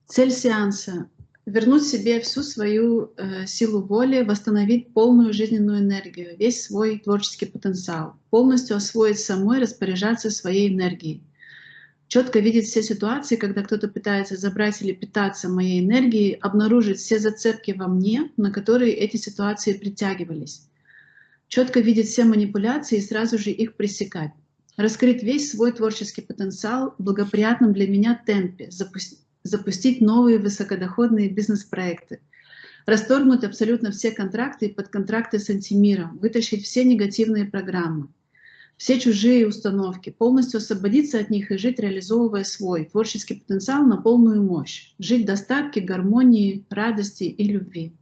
Цель сеанса — вернуть себе всю свою силу воли, восстановить полную жизненную энергию, весь свой творческий потенциал, полностью освоить самой, распоряжаться своей энергией. Четко видеть все ситуации, когда кто-то пытается забрать или питаться моей энергией, обнаружить все зацепки во мне, на которые эти ситуации притягивались. Четко видеть все манипуляции и сразу же их пресекать. Раскрыть весь свой творческий потенциал в благоприятном для меня темпе, запустить новые высокодоходные бизнес-проекты, расторгнуть абсолютно все контракты и подконтракты с антимиром, вытащить все негативные программы, все чужие установки, полностью освободиться от них и жить, реализовывая свой творческий потенциал на полную мощь, жить в достатке, гармонии, радости и любви.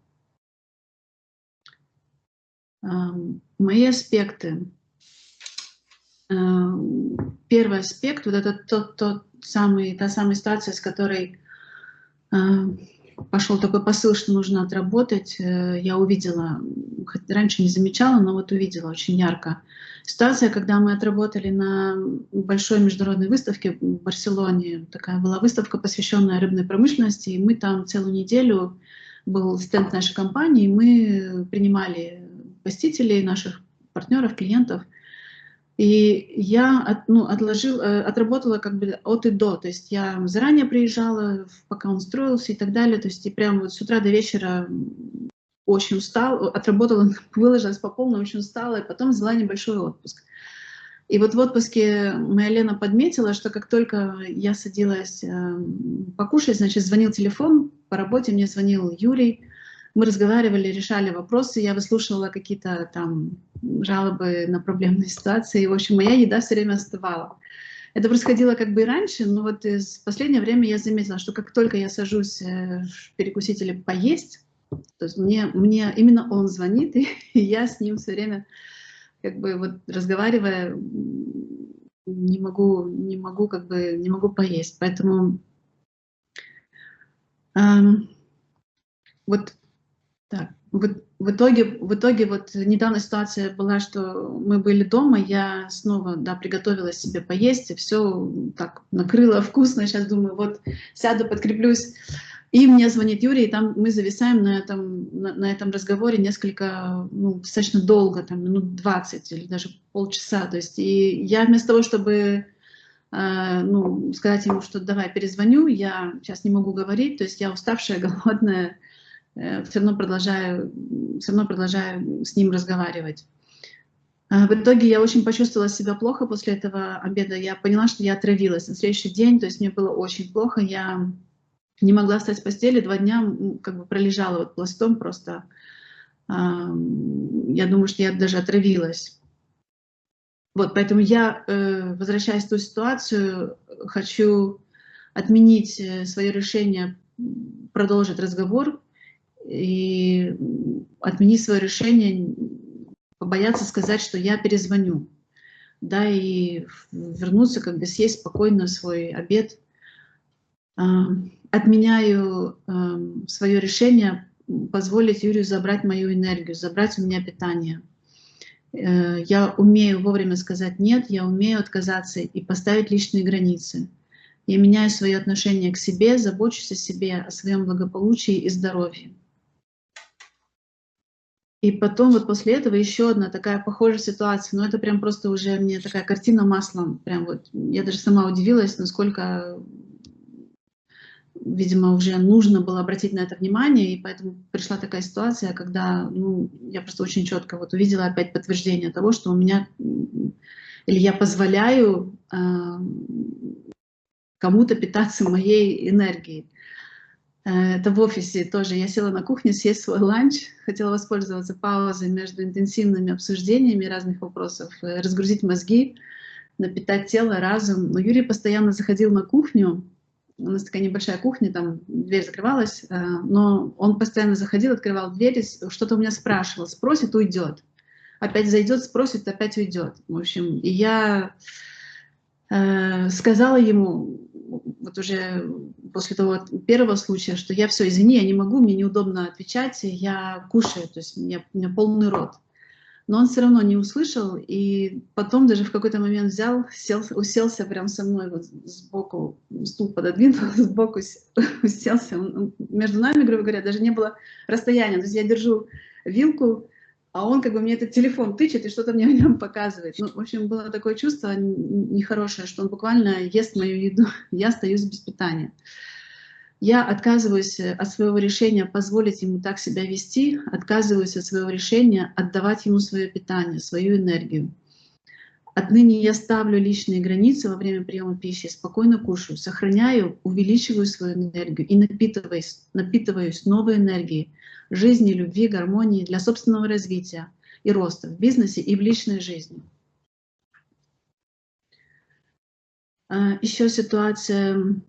Мои аспекты. Первый аспект, вот это та самая ситуация, с которой пошел такой посыл, что нужно отработать. Я увидела, раньше не замечала, но вот увидела очень ярко. Ситуация, когда мы отработали на большой международной выставке в Барселоне. Такая была выставка, посвященная рыбной промышленности, и мы там целую неделю, был стенд нашей компании, мы принимали посетителей, наших партнеров, клиентов. И я отработала как бы от и до, то есть я заранее приезжала, пока он строился и так далее, то есть и прямо вот с утра до вечера очень устала, отработала, выложилась по полной, очень устала, и потом взяла небольшой отпуск. И вот в отпуске моя Лена подметила, что как только я садилась покушать, значит, звонил телефон, по работе мне звонил Юрий, мы разговаривали, решали вопросы, я выслушивала какие-то там жалобы на проблемные ситуации. И, в общем, моя еда все время остывала. Это происходило как бы и раньше, но вот в последнее время я заметила, что как только я сажусь перекусить или поесть, то есть мне именно он звонит, и я с ним все время как бы вот разговаривая не могу поесть. Поэтому вот так. В итоге вот недавно ситуация была, что мы были дома, я снова, да, приготовила себе поесть, и все так накрыла вкусно. Сейчас думаю, вот сяду, подкреплюсь. И мне звонит Юрий, и там мы зависаем на этом разговоре несколько, достаточно долго, там минут 20 или даже полчаса. То есть и я вместо того, чтобы сказать ему, что давай перезвоню, я сейчас не могу говорить, то есть я уставшая, голодная, все равно продолжаю с ним разговаривать. В итоге я очень почувствовала себя плохо после этого обеда. Я поняла, что я отравилась на следующий день, то есть мне было очень плохо. Я не могла встать с постели, 2 дня как бы пролежала вот пластом просто. Я думаю, что я даже отравилась. Вот, поэтому я, возвращаясь в ту ситуацию, хочу отменить свое решение продолжить разговор и отменить свое решение, побояться сказать, что я перезвоню, да, и вернуться, как бы съесть спокойно свой обед. Отменяю свое решение позволить Юрию забрать мою энергию, забрать у меня питание. Я умею вовремя сказать «нет», я умею отказаться и поставить личные границы. Я меняю свое отношение к себе, забочусь о себе, о своем благополучии и здоровье. И потом вот после этого еще одна такая похожая ситуация, но это прям просто уже мне такая картина маслом, прям вот я даже сама удивилась, насколько, видимо, уже нужно было обратить на это внимание, и поэтому пришла такая ситуация, когда, я просто очень четко вот увидела опять подтверждение того, что у меня, или я позволяю кому-то питаться моей энергией. Это в офисе тоже. Я села на кухне съесть свой ланч, хотела воспользоваться паузой между интенсивными обсуждениями разных вопросов, разгрузить мозги, напитать тело, разум. Но Юрий постоянно заходил на кухню. У нас такая небольшая кухня, там дверь закрывалась, но он постоянно заходил, открывал дверь, что-то у меня спрашивал, спросит, уйдет. Опять зайдет, спросит, опять уйдет. В общем, и я сказала ему, вот уже после того первого случая, что я все, извини, я не могу, мне неудобно отвечать, я кушаю, то есть у меня полный рот. но он все равно не услышал, и потом даже в какой-то момент взял, уселся прям со мной вот сбоку, стул пододвинул, сбоку уселся. Между нами, грубо говоря, даже не было расстояния. То есть я держу вилку, а он как бы мне этот телефон тычет и что-то мне в нем показывает. Ну, в общем, было такое чувство нехорошее, что он буквально ест мою еду, я остаюсь без питания. Я отказываюсь от своего решения позволить ему так себя вести, отказываюсь от своего решения отдавать ему свое питание, свою энергию. Отныне я ставлю личные границы во время приема пищи, спокойно кушаю, сохраняю, увеличиваю свою энергию и напитываюсь новой энергией, жизни, любви, гармонии для собственного развития и роста в бизнесе и в личной жизни. Еще ситуация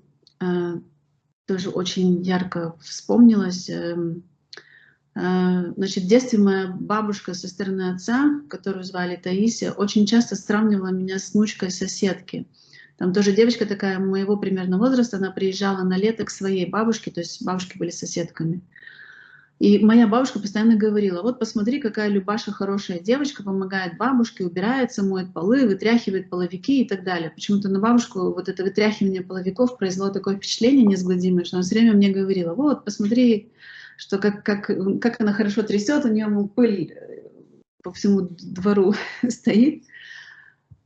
тоже очень ярко вспомнилась. Значит, в детстве моя бабушка со стороны отца, которую звали Таисия, очень часто сравнивала меня с внучкой соседки. Там тоже девочка такая моего примерно возраста, она приезжала на лето к своей бабушке, то есть бабушки были соседками. И моя бабушка постоянно говорила: вот посмотри, какая Любаша хорошая девочка, помогает бабушке, убирается, моет полы, вытряхивает половики и так далее. Почему-то на бабушку вот это вытряхивание половиков произвело такое впечатление неизгладимое, что она все время мне говорила: вот посмотри, что как она хорошо трясет, у нее, мол, пыль по всему двору стоит.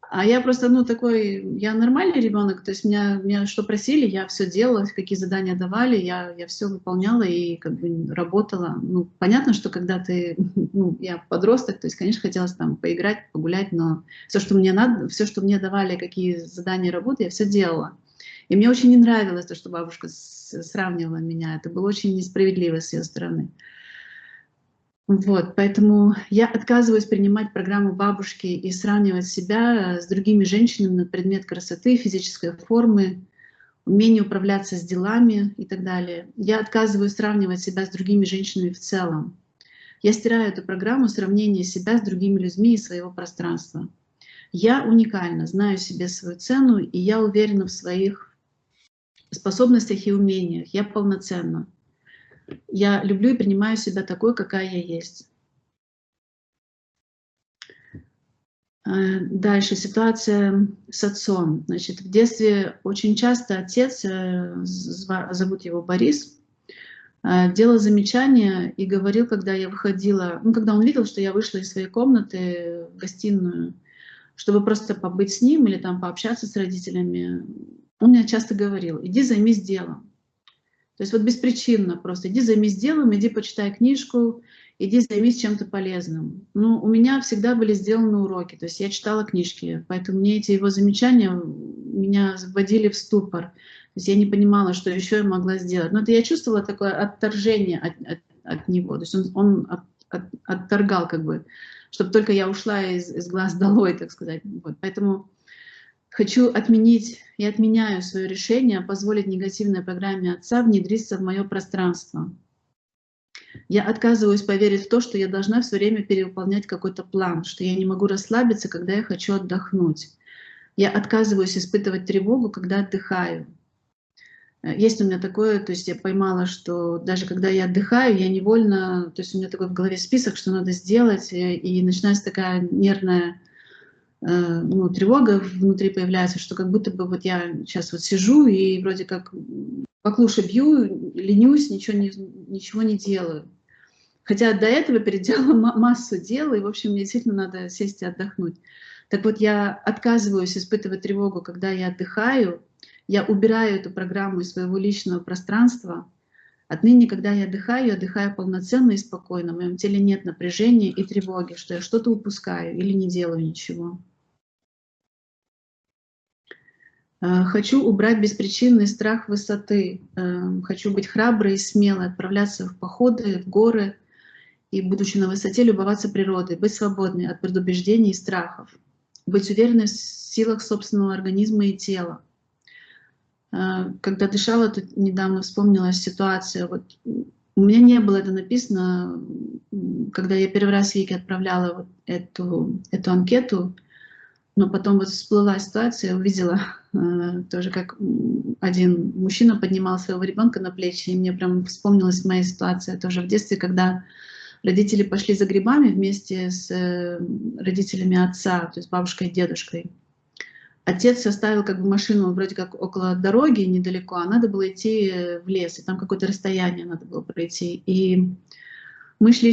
А я просто, ну, такой, я нормальный ребенок, то есть меня что просили, я все делала, какие задания давали, я все выполняла и как бы работала. Ну, понятно, что когда ты, ну, я подросток, то есть, конечно, хотелось там поиграть, погулять, но все, что мне надо, все, что мне давали, какие задания работы, я все делала. И мне очень не нравилось то, что бабушка сравнивала меня, это было очень несправедливо с ее стороны. Вот, поэтому я отказываюсь принимать программу бабушки и сравнивать себя с другими женщинами на предмет красоты, физической формы, умения управляться с делами и так далее. Я отказываюсь сравнивать себя с другими женщинами в целом. Я стираю эту программу сравнения себя с другими людьми и своего пространства. Я уникальна, знаю себе свою цену, и я уверена в своих способностях и умениях. Я полноценна. Я люблю и принимаю себя такой, какая я есть. Дальше ситуация с отцом. Значит, в детстве очень часто отец, зовут его Борис, делал замечания и говорил, когда я выходила, ну, когда он видел, что я вышла из своей комнаты в гостиную, чтобы просто побыть с ним или там пообщаться с родителями, он мне часто говорил: иди займись делом. То есть вот беспричинно просто иди займись делом, иди почитай книжку, иди займись чем-то полезным. Ну, у меня всегда были сделаны уроки, то есть я читала книжки, поэтому мне эти его замечания меня вводили в ступор. То есть я не понимала, что еще я могла сделать. Но это я чувствовала такое отторжение от него. То есть он отторгал как бы, чтобы только я ушла из глаз долой, так сказать. Вот. Поэтому хочу отменить и отменяю свое решение позволить негативной программе отца внедриться в мое пространство. Я отказываюсь поверить в то, что я должна все время перевыполнять какой-то план, что я не могу расслабиться, когда я хочу отдохнуть. Я отказываюсь испытывать тревогу, когда отдыхаю. Есть у меня такое, то есть я поймала, что даже когда я отдыхаю, я невольно, то есть у меня такой в голове список, что надо сделать, и начинается такая нервная, ну, тревога внутри появляется, что как будто бы вот я сейчас вот сижу и вроде как баклуши бью, ленюсь, ничего не делаю. Хотя до этого переделала массу дел, и, в общем, мне действительно надо сесть и отдохнуть. Так вот, я отказываюсь испытывать тревогу, когда я отдыхаю, я убираю эту программу из своего личного пространства. Отныне, когда я отдыхаю полноценно и спокойно. В моем теле нет напряжения и тревоги, что я что-то упускаю или не делаю ничего. Хочу убрать беспричинный страх высоты. Хочу быть храброй и смелой, отправляться в походы, в горы и, будучи на высоте, любоваться природой, быть свободной от предубеждений и страхов, быть уверенной в силах собственного организма и тела. Когда дышала, тут недавно вспомнилась ситуация. Вот у меня не было это написано, когда я первый раз Вике отправляла вот эту анкету, но потом вот всплыла ситуация, я увидела тоже, как один мужчина поднимал своего ребенка на плечи, и мне прям вспомнилась моя ситуация тоже в детстве, когда Родители пошли за грибами вместе с родителями отца, то есть бабушкой и дедушкой. Отец оставил как бы машину вроде как около дороги недалеко, а надо было идти в лес, и там какое-то расстояние надо было пройти. И мы шли.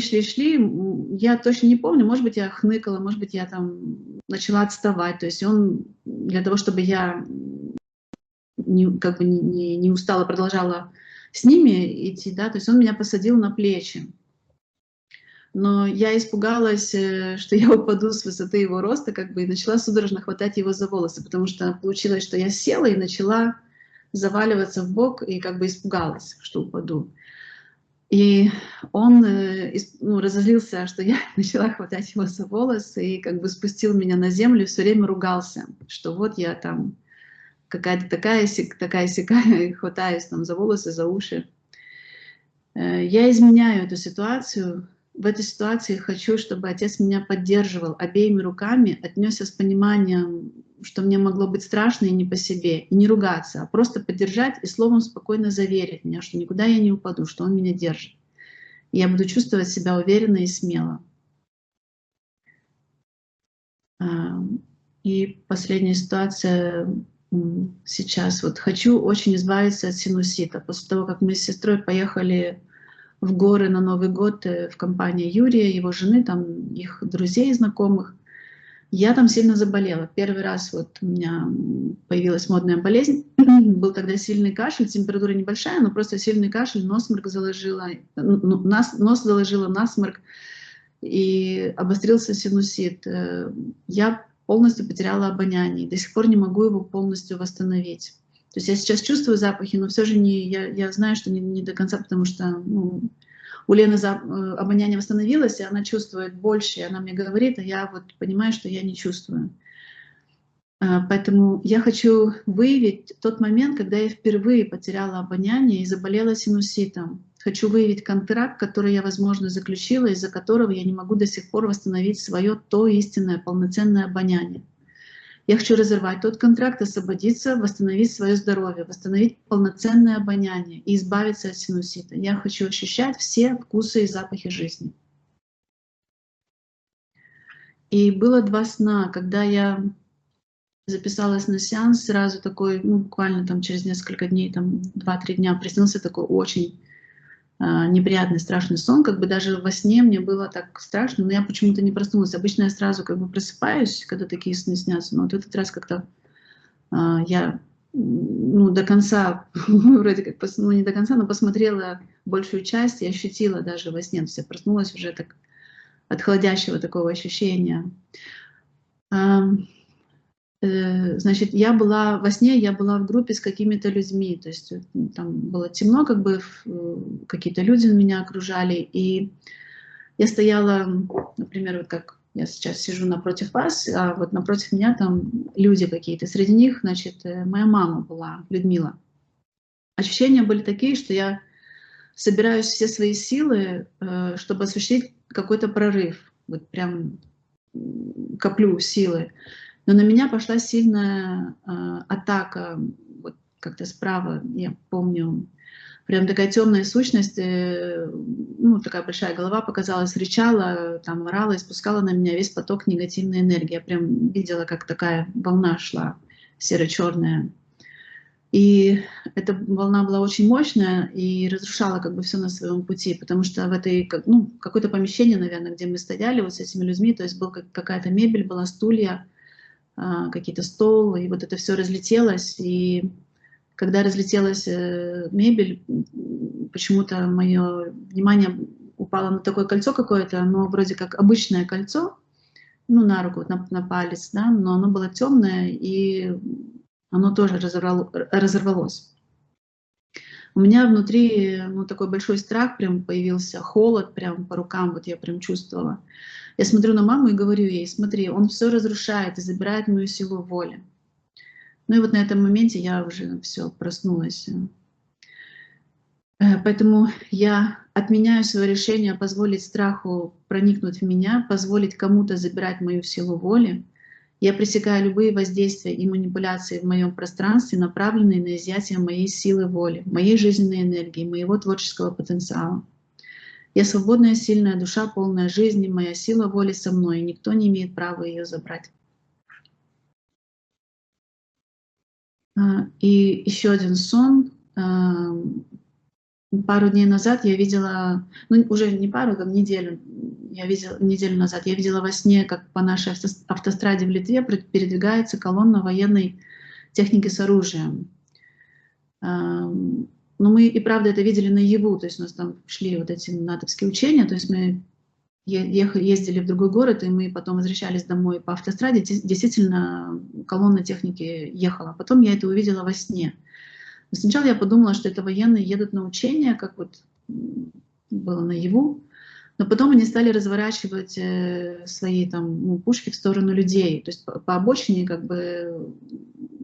Я точно не помню, может быть, я хныкала, может быть, я там начала отставать. То есть он для того, чтобы я как бы не устала, продолжала с ними идти, да, то есть он меня посадил на плечи. Но я испугалась, что я упаду с высоты его роста, как бы, и начала судорожно хватать его за волосы, потому что получилось, что я села и начала заваливаться в бок и как бы испугалась, что упаду. И он разозлился, что я начала хватать его за волосы и как бы спустил меня на землю, все время ругался, что вот я там какая-то такая сякая, и хватаюсь там за волосы, за уши. Я изменяю эту ситуацию. В этой ситуации хочу, чтобы отец меня поддерживал обеими руками, отнесся с пониманием, что мне могло быть страшно и не по себе, и не ругаться, а просто поддержать и словом спокойно заверить меня, что никуда я не упаду, что он меня держит. И я буду чувствовать себя уверенно и смело. И последняя ситуация сейчас. Вот хочу очень избавиться от синусита. После того, как мы с сестрой поехали в горы на Новый год в компании Юрия, его жены, там их друзей и знакомых, я там сильно заболела. Первый раз вот у меня появилась модная болезнь. Был тогда сильный кашель, температура небольшая, но просто сильный кашель, насморк заложила, нос заложила, насморк, и обострился синусит. Я полностью потеряла обоняние, до сих пор не могу его полностью восстановить. То есть я сейчас чувствую запахи, но все же я знаю, что не до конца, потому что у Лены обоняние восстановилось, и она чувствует больше, и она мне говорит, а я вот понимаю, что я не чувствую. Поэтому я хочу выявить тот момент, когда я впервые потеряла обоняние и заболела синуситом. Хочу выявить контракт, который я, возможно, заключила, из-за которого я не могу до сих пор восстановить свое то истинное, полноценное обоняние. Я хочу разорвать тот контракт, освободиться, восстановить свое здоровье, восстановить полноценное обоняние и избавиться от синусита. Я хочу ощущать все вкусы и запахи жизни. И было 2 сна, когда я записалась на сеанс, сразу такой, буквально там через несколько дней, там 2-3 дня, приснился такой очень неприятный, страшный сон, как бы даже во сне мне было так страшно, но я почему-то не проснулась. Обычно я сразу как бы просыпаюсь, когда такие сны снятся, но вот в этот раз как-то я до конца, вроде как, не до конца, но посмотрела большую часть и ощутила даже во сне, то есть я проснулась уже так от холодящего такого ощущения. Значит, во сне я была в группе с какими-то людьми, то есть там было темно, как бы какие-то люди меня окружали, и я стояла, например, вот как я сейчас сижу напротив вас, а вот напротив меня там люди какие-то, среди них, значит, моя мама была, Людмила. Ощущения были такие, что я собираю все свои силы, чтобы осуществить какой-то прорыв, вот прям коплю силы. Но на меня пошла сильная атака, вот как-то справа, я помню, прям такая темная сущность, такая большая голова показалась, кричала, там орала, испускала на меня весь поток негативной энергии. Я прям видела, как такая волна шла, серо-черная. И эта волна была очень мощная и разрушала как бы все на своем пути, потому что в этой, какое-то помещение, наверное, где мы стояли вот с этими людьми, то есть была какая-то мебель, была стулья, какие-то стол, и вот это все разлетелось, и когда разлетелась мебель, почему-то мое внимание упало на такое кольцо какое-то, оно вроде как обычное кольцо, на руку, на палец, да, но оно было темное, и оно тоже разорвалось. У меня внутри, такой большой страх прям появился, холод прям по рукам, вот я прям чувствовала. Я смотрю на маму и говорю ей: смотри, он все разрушает и забирает мою силу воли. И вот на этом моменте я уже все проснулась. Поэтому я отменяю свое решение позволить страху проникнуть в меня, позволить кому-то забирать мою силу воли. Я пресекаю любые воздействия и манипуляции в моем пространстве, направленные на изъятие моей силы воли, моей жизненной энергии, моего творческого потенциала. Я свободная, сильная душа, полная жизни, моя сила воли со мной, и никто не имеет права ее забрать. И еще один сон. Пару дней назад я видела, ну уже не пару, там неделю, неделю назад я видела во сне, как по нашей автостраде в Литве передвигается колонна военной техники с оружием. Но мы и правда это видели наяву, то есть у нас там шли вот эти натовские учения, то есть мы ездили в другой город, и мы потом возвращались домой по автостраде, действительно колонна техники ехала. Потом я это увидела во сне. Но сначала я подумала, что это военные едут на учения, как вот было наяву, но потом они стали разворачивать свои там пушки в сторону людей. То есть по обочине как бы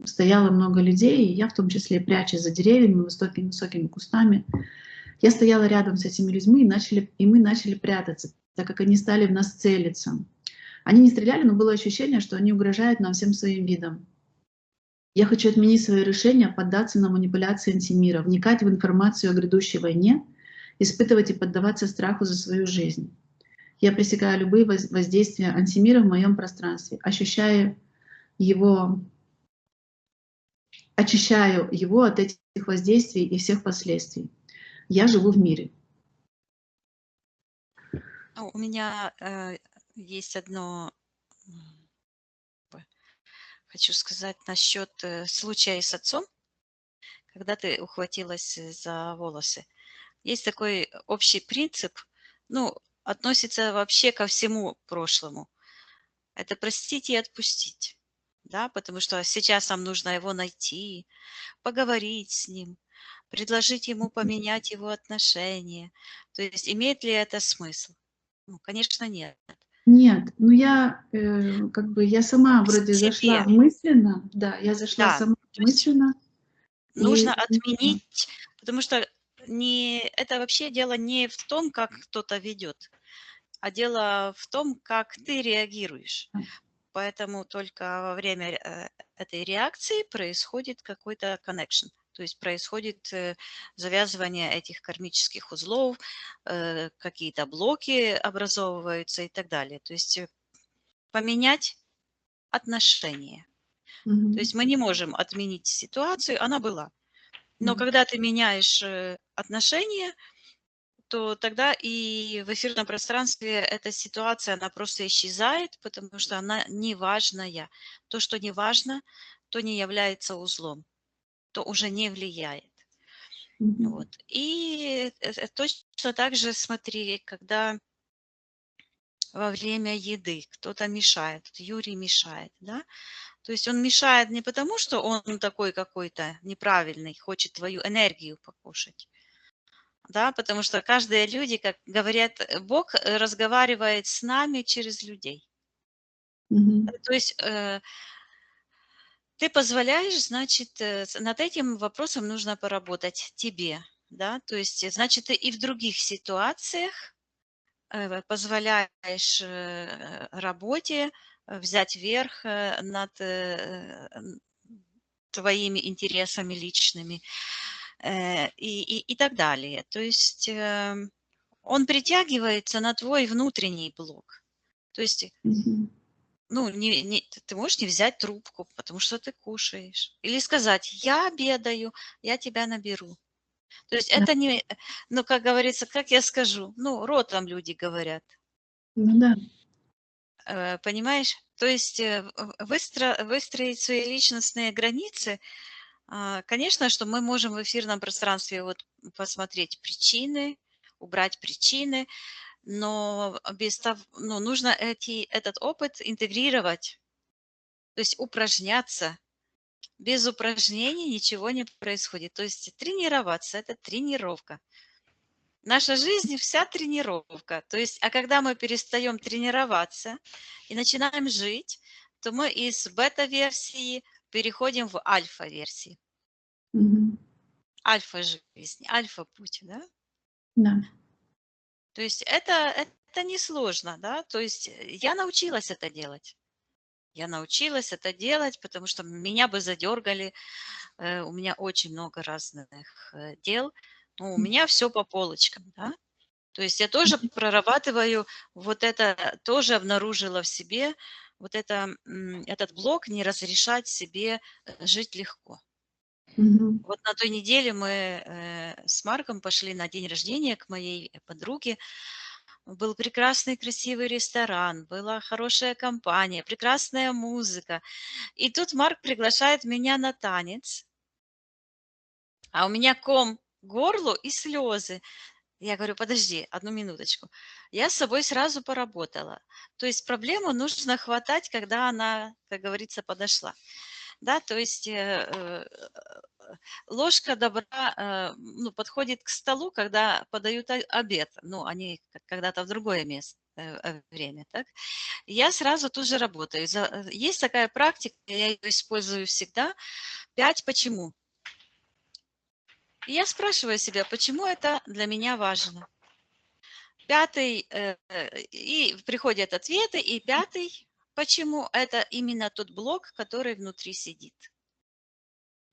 стояло много людей, и я в том числе, прячась за деревьями, высокими кустами, я стояла рядом с этими людьми, и мы начали прятаться, так как они стали в нас целиться. Они не стреляли, но было ощущение, что они угрожают нам всем своим видом. Я хочу отменить свое решение, поддаться на манипуляции антимира, вникать в информацию о грядущей войне, испытывать и поддаваться страху за свою жизнь. Я пресекаю любые воздействия антимира в моем пространстве, очищаю его от этих воздействий и всех последствий. Я живу в мире. У меня есть одно, хочу сказать, насчет случая с отцом, когда ты ухватилась за волосы. Есть такой общий принцип, ну, относится вообще ко всему прошлому. Это простить и отпустить. Да, потому что сейчас нам нужно его найти, поговорить с ним, предложить ему поменять его отношения. То есть имеет ли это смысл? Ну, конечно, нет. Нет, ну я я сама В вроде зашла себе, мысленно, да, я зашла да. сама То есть мысленно нужно и отменить, потому что это вообще дело не в том, как кто-то ведет, а дело в том, как ты реагируешь. Поэтому только во время этой реакции происходит какой-то connection, то есть происходит завязывание этих кармических узлов, какие-то блоки образовываются и так далее. То есть поменять отношения. То есть мы не можем отменить ситуацию, она была. Но когда ты меняешь отношения, то тогда и в эфирном пространстве эта ситуация, она просто исчезает, потому что она неважная. То, что не важно, то не является узлом, то уже не влияет. Вот. И точно так же, смотри, когда во время еды кто-то мешает, вот Юрий мешает, да, то есть он мешает не потому, что он такой какой-то неправильный, хочет твою энергию покушать, да, потому что каждые люди, как говорят, Бог разговаривает с нами через людей. То есть ты позволяешь, значит, над этим вопросом нужно поработать тебе, да, то есть, значит, ты и в других ситуациях позволяешь работе взять верх над твоими интересами личными и так далее. То есть он притягивается на твой внутренний блок. То есть, ну, ты можешь не взять трубку, потому что ты кушаешь. Или сказать, я обедаю, я тебя наберу. То есть Да. это не, ну, как говорится, как я скажу, ну, ротом люди говорят. Ну да. Понимаешь? То есть выстроить свои личностные границы, конечно, что мы можем в эфирном пространстве вот посмотреть причины, убрать причины, но без того, ну, нужно этот опыт интегрировать, то есть упражняться. Без упражнений ничего не происходит. То есть тренироваться– это тренировка. Наша жизнь вся тренировка. То есть, а когда мы перестаем тренироваться и начинаем жить, то мы из бета-версии переходим в альфа-версии. Альфа-жизнь, альфа-путь, да? Да. То есть это несложно, да? То есть я научилась это делать. Я научилась это делать, потому что меня бы задергали. У меня очень много разных дел. Ну, у меня все по полочкам, да? То есть я тоже прорабатываю вот это, тоже обнаружила в себе вот это, этот блок не разрешать себе жить легко. Мгм. Вот на той неделе мы с Марком пошли на день рождения к моей подруге. Был прекрасный, красивый ресторан, была хорошая компания, прекрасная музыка. И тут Марк приглашает меня на танец, а у меня ком к горлу и слезы. Я говорю, подожди, одну минуточку. Я с собой сразу поработала. То есть проблему нужно хватать, когда она, как говорится, подошла. Да, то есть ложка добра ну, подходит к столу, когда подают обед. Ну, они когда-то в другое место время, так? Я сразу тут же работаю. Есть такая практика, я ее использую всегда. 5 почему. И я спрашиваю себя, почему это для меня важно. Пятый, и приходят ответы, и пятый, почему это именно тот блок, который внутри сидит.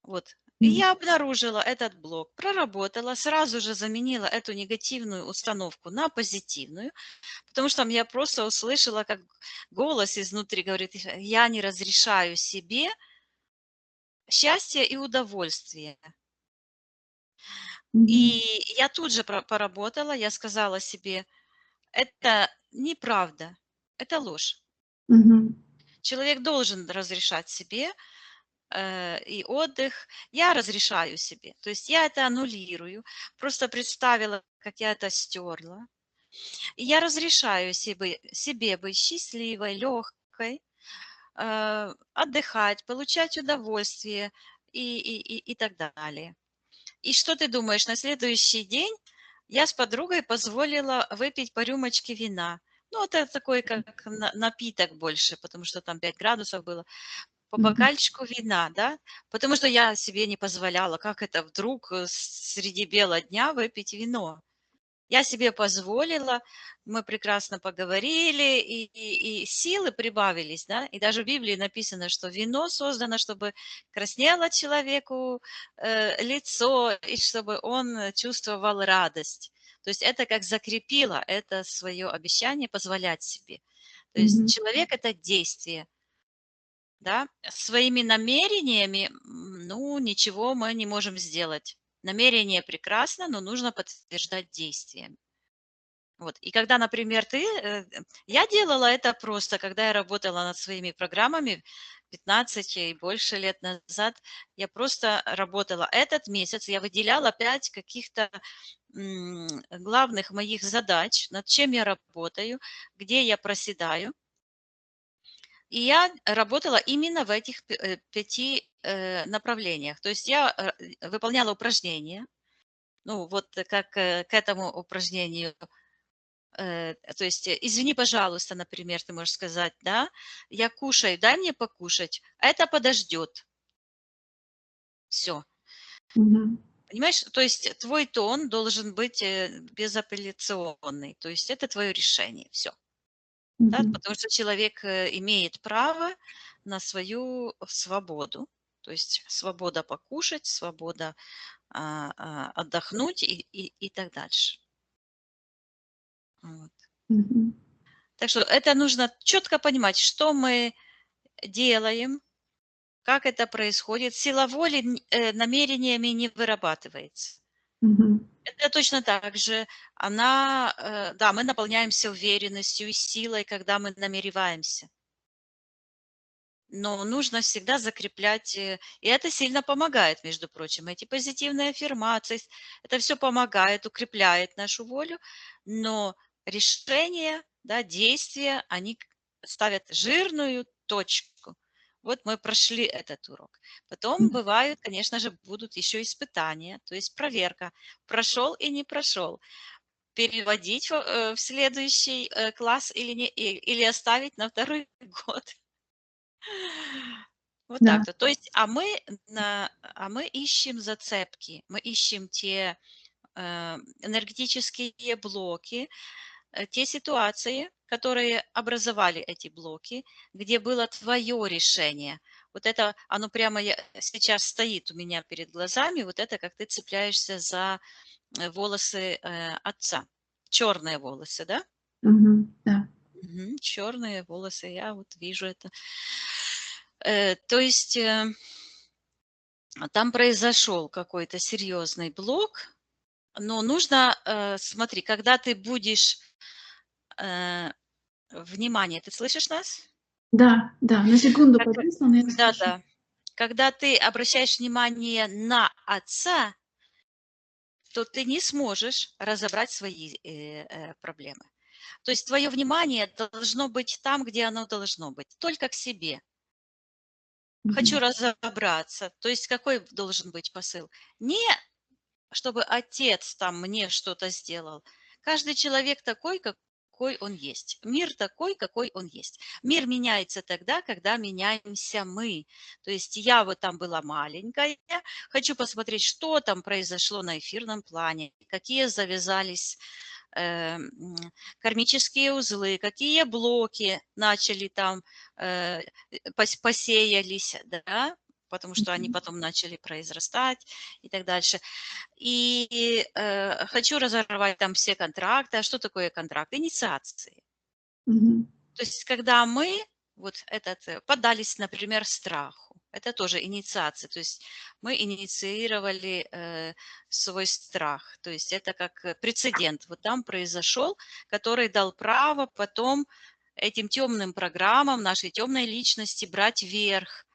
Вот. И Мгм. я обнаружила этот блок, проработала, сразу же заменила эту негативную установку на позитивную, потому что я просто услышала, как голос изнутри говорит, я не разрешаю себе счастье и удовольствие. Мгм. И я тут же поработала, я сказала себе, это неправда, это ложь. Мгм. Человек должен разрешать себе и отдых. Я разрешаю себе. То есть я это аннулирую. Просто представила, как я это стерла. И я разрешаю себе быть счастливой, легкой, отдыхать, получать удовольствие и так далее. И что ты думаешь, на следующий день я с подругой позволила выпить по рюмочке вина. Ну, это такой, как напиток больше, потому что там 5 градусов было. По Мгм. бокальчику вина, да, потому что я себе не позволяла, как это вдруг среди бела дня выпить вино. Я себе позволила, мы прекрасно поговорили, и силы прибавились, да, и даже в Библии написано, что вино создано, чтобы краснело человеку лицо, и чтобы он чувствовал радость. То есть это как закрепило это свое обещание позволять себе. То есть Мгм. человек– это действие, да, своими намерениями, ну, ничего мы не можем сделать. Намерение прекрасно, но нужно подтверждать действием. Вот. И когда, например, я делала это просто, когда я работала над своими программами 15 и больше лет назад, я просто работала этот месяц, я выделяла 5 каких-то главных моих задач, над чем я работаю, где я проседаю. И я работала именно в этих 5 направлениях. То есть я выполняла упражнения, ну вот как к этому упражнению, то есть извини, пожалуйста, например, ты можешь сказать, да, я кушаю, дай мне покушать, а это подождет. Все. Мгм. Понимаешь, то есть твой тон должен быть безапелляционный, то есть это твое решение, все. Да, Мгм. потому что человек имеет право на свою свободу, то есть свобода покушать, свобода отдохнуть и так дальше. Вот. Мгм. Так что это нужно четко понимать, что мы делаем, как это происходит. Сила воли намерениями не вырабатывается. Мгм. Это точно так же. Да, мы наполняемся уверенностью и силой, когда мы намереваемся. Но нужно всегда закреплять, и это сильно помогает, между прочим. Эти позитивные аффирмации, это все помогает, укрепляет нашу волю, но решения, да, действия, они ставят жирную точку. Вот мы прошли этот урок. Потом Мгм. бывают, конечно же, будут еще испытания, то есть проверка, прошел и не прошел. Переводить в следующий класс или оставить на второй год. Вот Да. так-то. То есть, мы ищем зацепки, мы ищем те энергетические блоки, те ситуации, которые образовали эти блоки, где было твое решение. Вот это, оно прямо сейчас стоит у меня перед глазами, вот это, как ты цепляешься за волосы отца. черные волосы, да? Да. Черные волосы, я вот вижу это. То есть там произошел какой-то серьезный блок, но нужно, смотри, когда ты будешь, внимание, ты слышишь нас? Да, да, на секунду Как повисла, но я слышу. Да-да. Когда ты обращаешь внимание на отца, то ты не сможешь разобрать свои проблемы. То есть твое внимание должно быть там, где оно должно быть, только к себе. Хочу Мгм. разобраться. То есть какой должен быть посыл? Не чтобы отец там мне что-то сделал. Каждый человек такой, какой он есть. Мир такой, какой он есть. Мир меняется тогда, когда меняемся мы. То есть я вот там была маленькая, хочу посмотреть, что там произошло на эфирном плане, какие завязались кармические узлы, какие блоки начали там, посеялись, да, потому что они Мгм. потом начали произрастать и так дальше. И хочу разорвать там все контракты. А что такое контракт? Инициации. Мгм. То есть когда мы поддались, например, страху, это тоже инициация. То есть мы инициировали свой страх. То есть это как прецедент. Вот там произошел, который дал право потом этим темным программам, нашей темной личности брать верх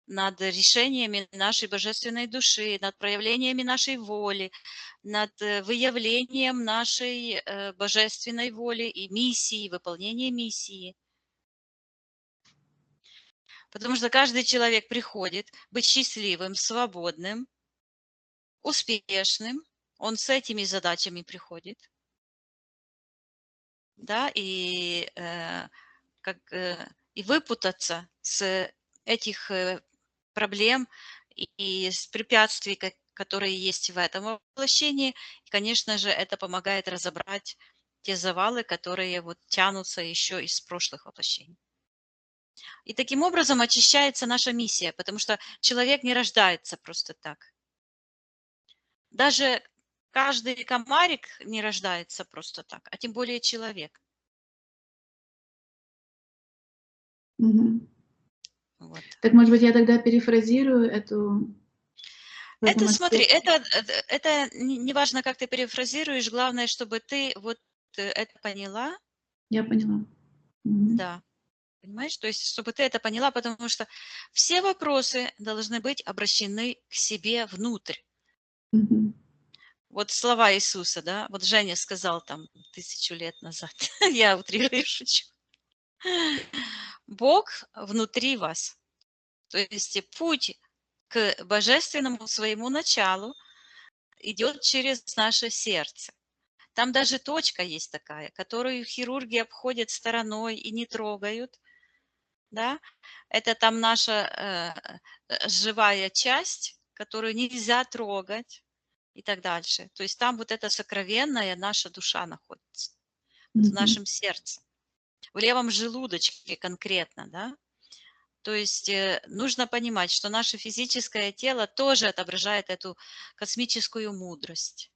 над решениями нашей божественной души, над проявлениями нашей воли, над выявлением нашей божественной воли и миссии, выполнения миссии. Потому что каждый человек приходит быть счастливым, свободным, успешным. Он с этими задачами приходит, да, и выпутаться с этих проблем и с препятствий, которые есть в этом воплощении. И, конечно же, это помогает разобрать те завалы, которые вот тянутся еще из прошлых воплощений. И таким образом очищается наша миссия, потому что человек не рождается просто так. Даже каждый комарик не рождается просто так, а тем более человек. Мгм. Вот. Так, может быть, я тогда перефразирую в этом Это, смотри, аспекте? это не важно, как ты перефразируешь, главное, чтобы ты вот это поняла, Я поняла. Мгм. да, понимаешь? То есть, чтобы ты это поняла, потому что все вопросы должны быть обращены к себе внутрь. Мгм. Вот слова Иисуса, да, вот Женя сказал там 1000 лет назад, я утрирую, шучу. Бог внутри вас. То есть путь к божественному своему началу идет через наше сердце. Там даже точка есть такая, которую хирурги обходят стороной и не трогают. Да? Это там наша живая часть, которую нельзя трогать и так дальше. То есть там вот эта сокровенная наша душа находится, вот в Мгм. нашем сердце, в левом желудочке конкретно, да. То есть нужно понимать, что наше физическое тело тоже отображает эту космическую мудрость.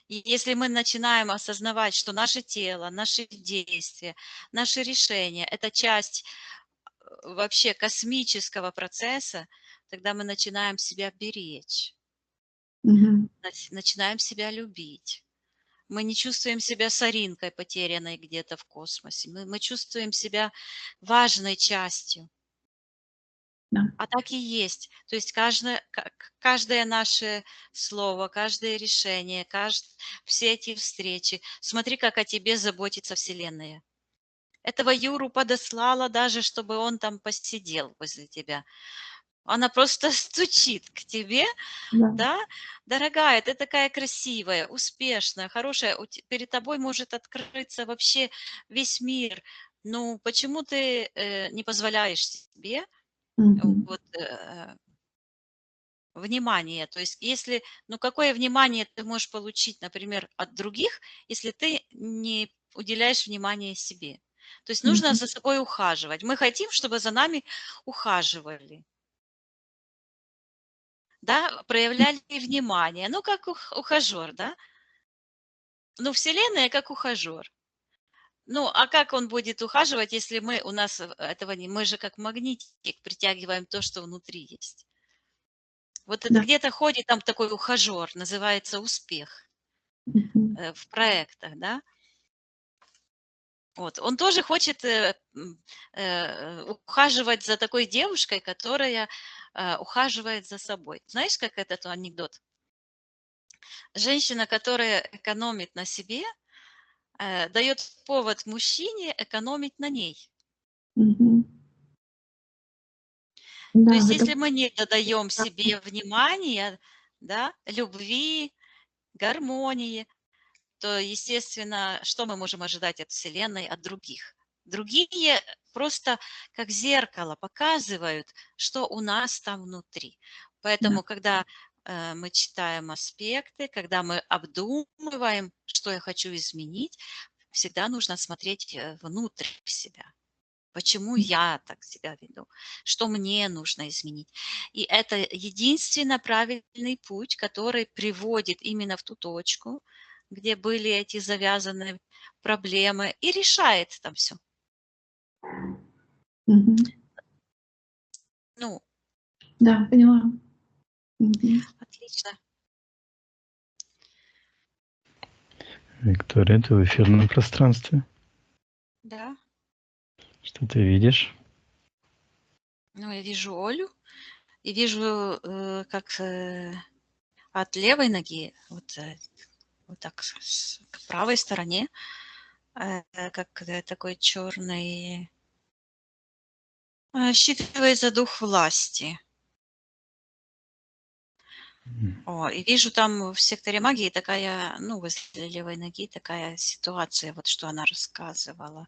И если мы начинаем осознавать, что наше тело, наши действия, наши решения– это часть вообще космического процесса, тогда мы начинаем себя беречь, Мгм. начинаем себя любить. Мы не чувствуем себя соринкой, потерянной где-то в космосе. Мы чувствуем себя важной частью. Да. А так и есть. То есть каждое наше слово, каждое решение, все эти встречи. Смотри, как о тебе заботится Вселенная. Этого Юру подослала даже, чтобы он там посидел возле тебя. Она просто стучит к тебе, Да. да, дорогая, ты такая красивая, успешная, хорошая, перед тобой может открыться вообще весь мир. Ну, почему ты не позволяешь себе Мгм. вот внимание? То есть если, ну, какое внимание ты можешь получить, например, от других, если ты не уделяешь внимание себе? То есть нужно Мгм. за собой ухаживать. Мы хотим, чтобы за нами ухаживали. Да, проявляли внимание, ну, как ухажер, да. Ну, Вселенная как ухажер. Ну, а как он будет ухаживать, если у нас этого не... Мы же как магнитик притягиваем то, что внутри есть. Вот это Да. где-то ходит там такой ухажер, называется успех Мгм. в проектах, да? Вот. Он тоже хочет ухаживать за такой девушкой, которая ухаживает за собой. Знаешь, как этот анекдот? Женщина, которая экономит на себе, дает повод мужчине экономить на ней. Мгм. То Да, есть это если мы не додаем правда. себе внимания, да, любви, гармонии, то, естественно, что мы можем ожидать от Вселенной, от других? Другие просто как зеркало показывают, что у нас там внутри. Да. Поэтому, когда мы читаем аспекты, когда мы обдумываем, что я хочу изменить, всегда нужно смотреть внутрь себя. Почему я так себя веду? Что мне нужно изменить? И это единственно правильный путь, который приводит именно в ту точку, где были эти завязанные проблемы, и решает там все. Мгм. Ну, Да, поняла. Мгм. отлично. Виктория, ты в эфирном пространстве. Да. Что ты видишь? Ну, я вижу Олю и вижу, как от левой ноги, вот так к правой стороне, как такой черный, считывается дух власти. И вижу там в секторе магии такая, ну, возле левой ноги такая ситуация, вот что она рассказывала,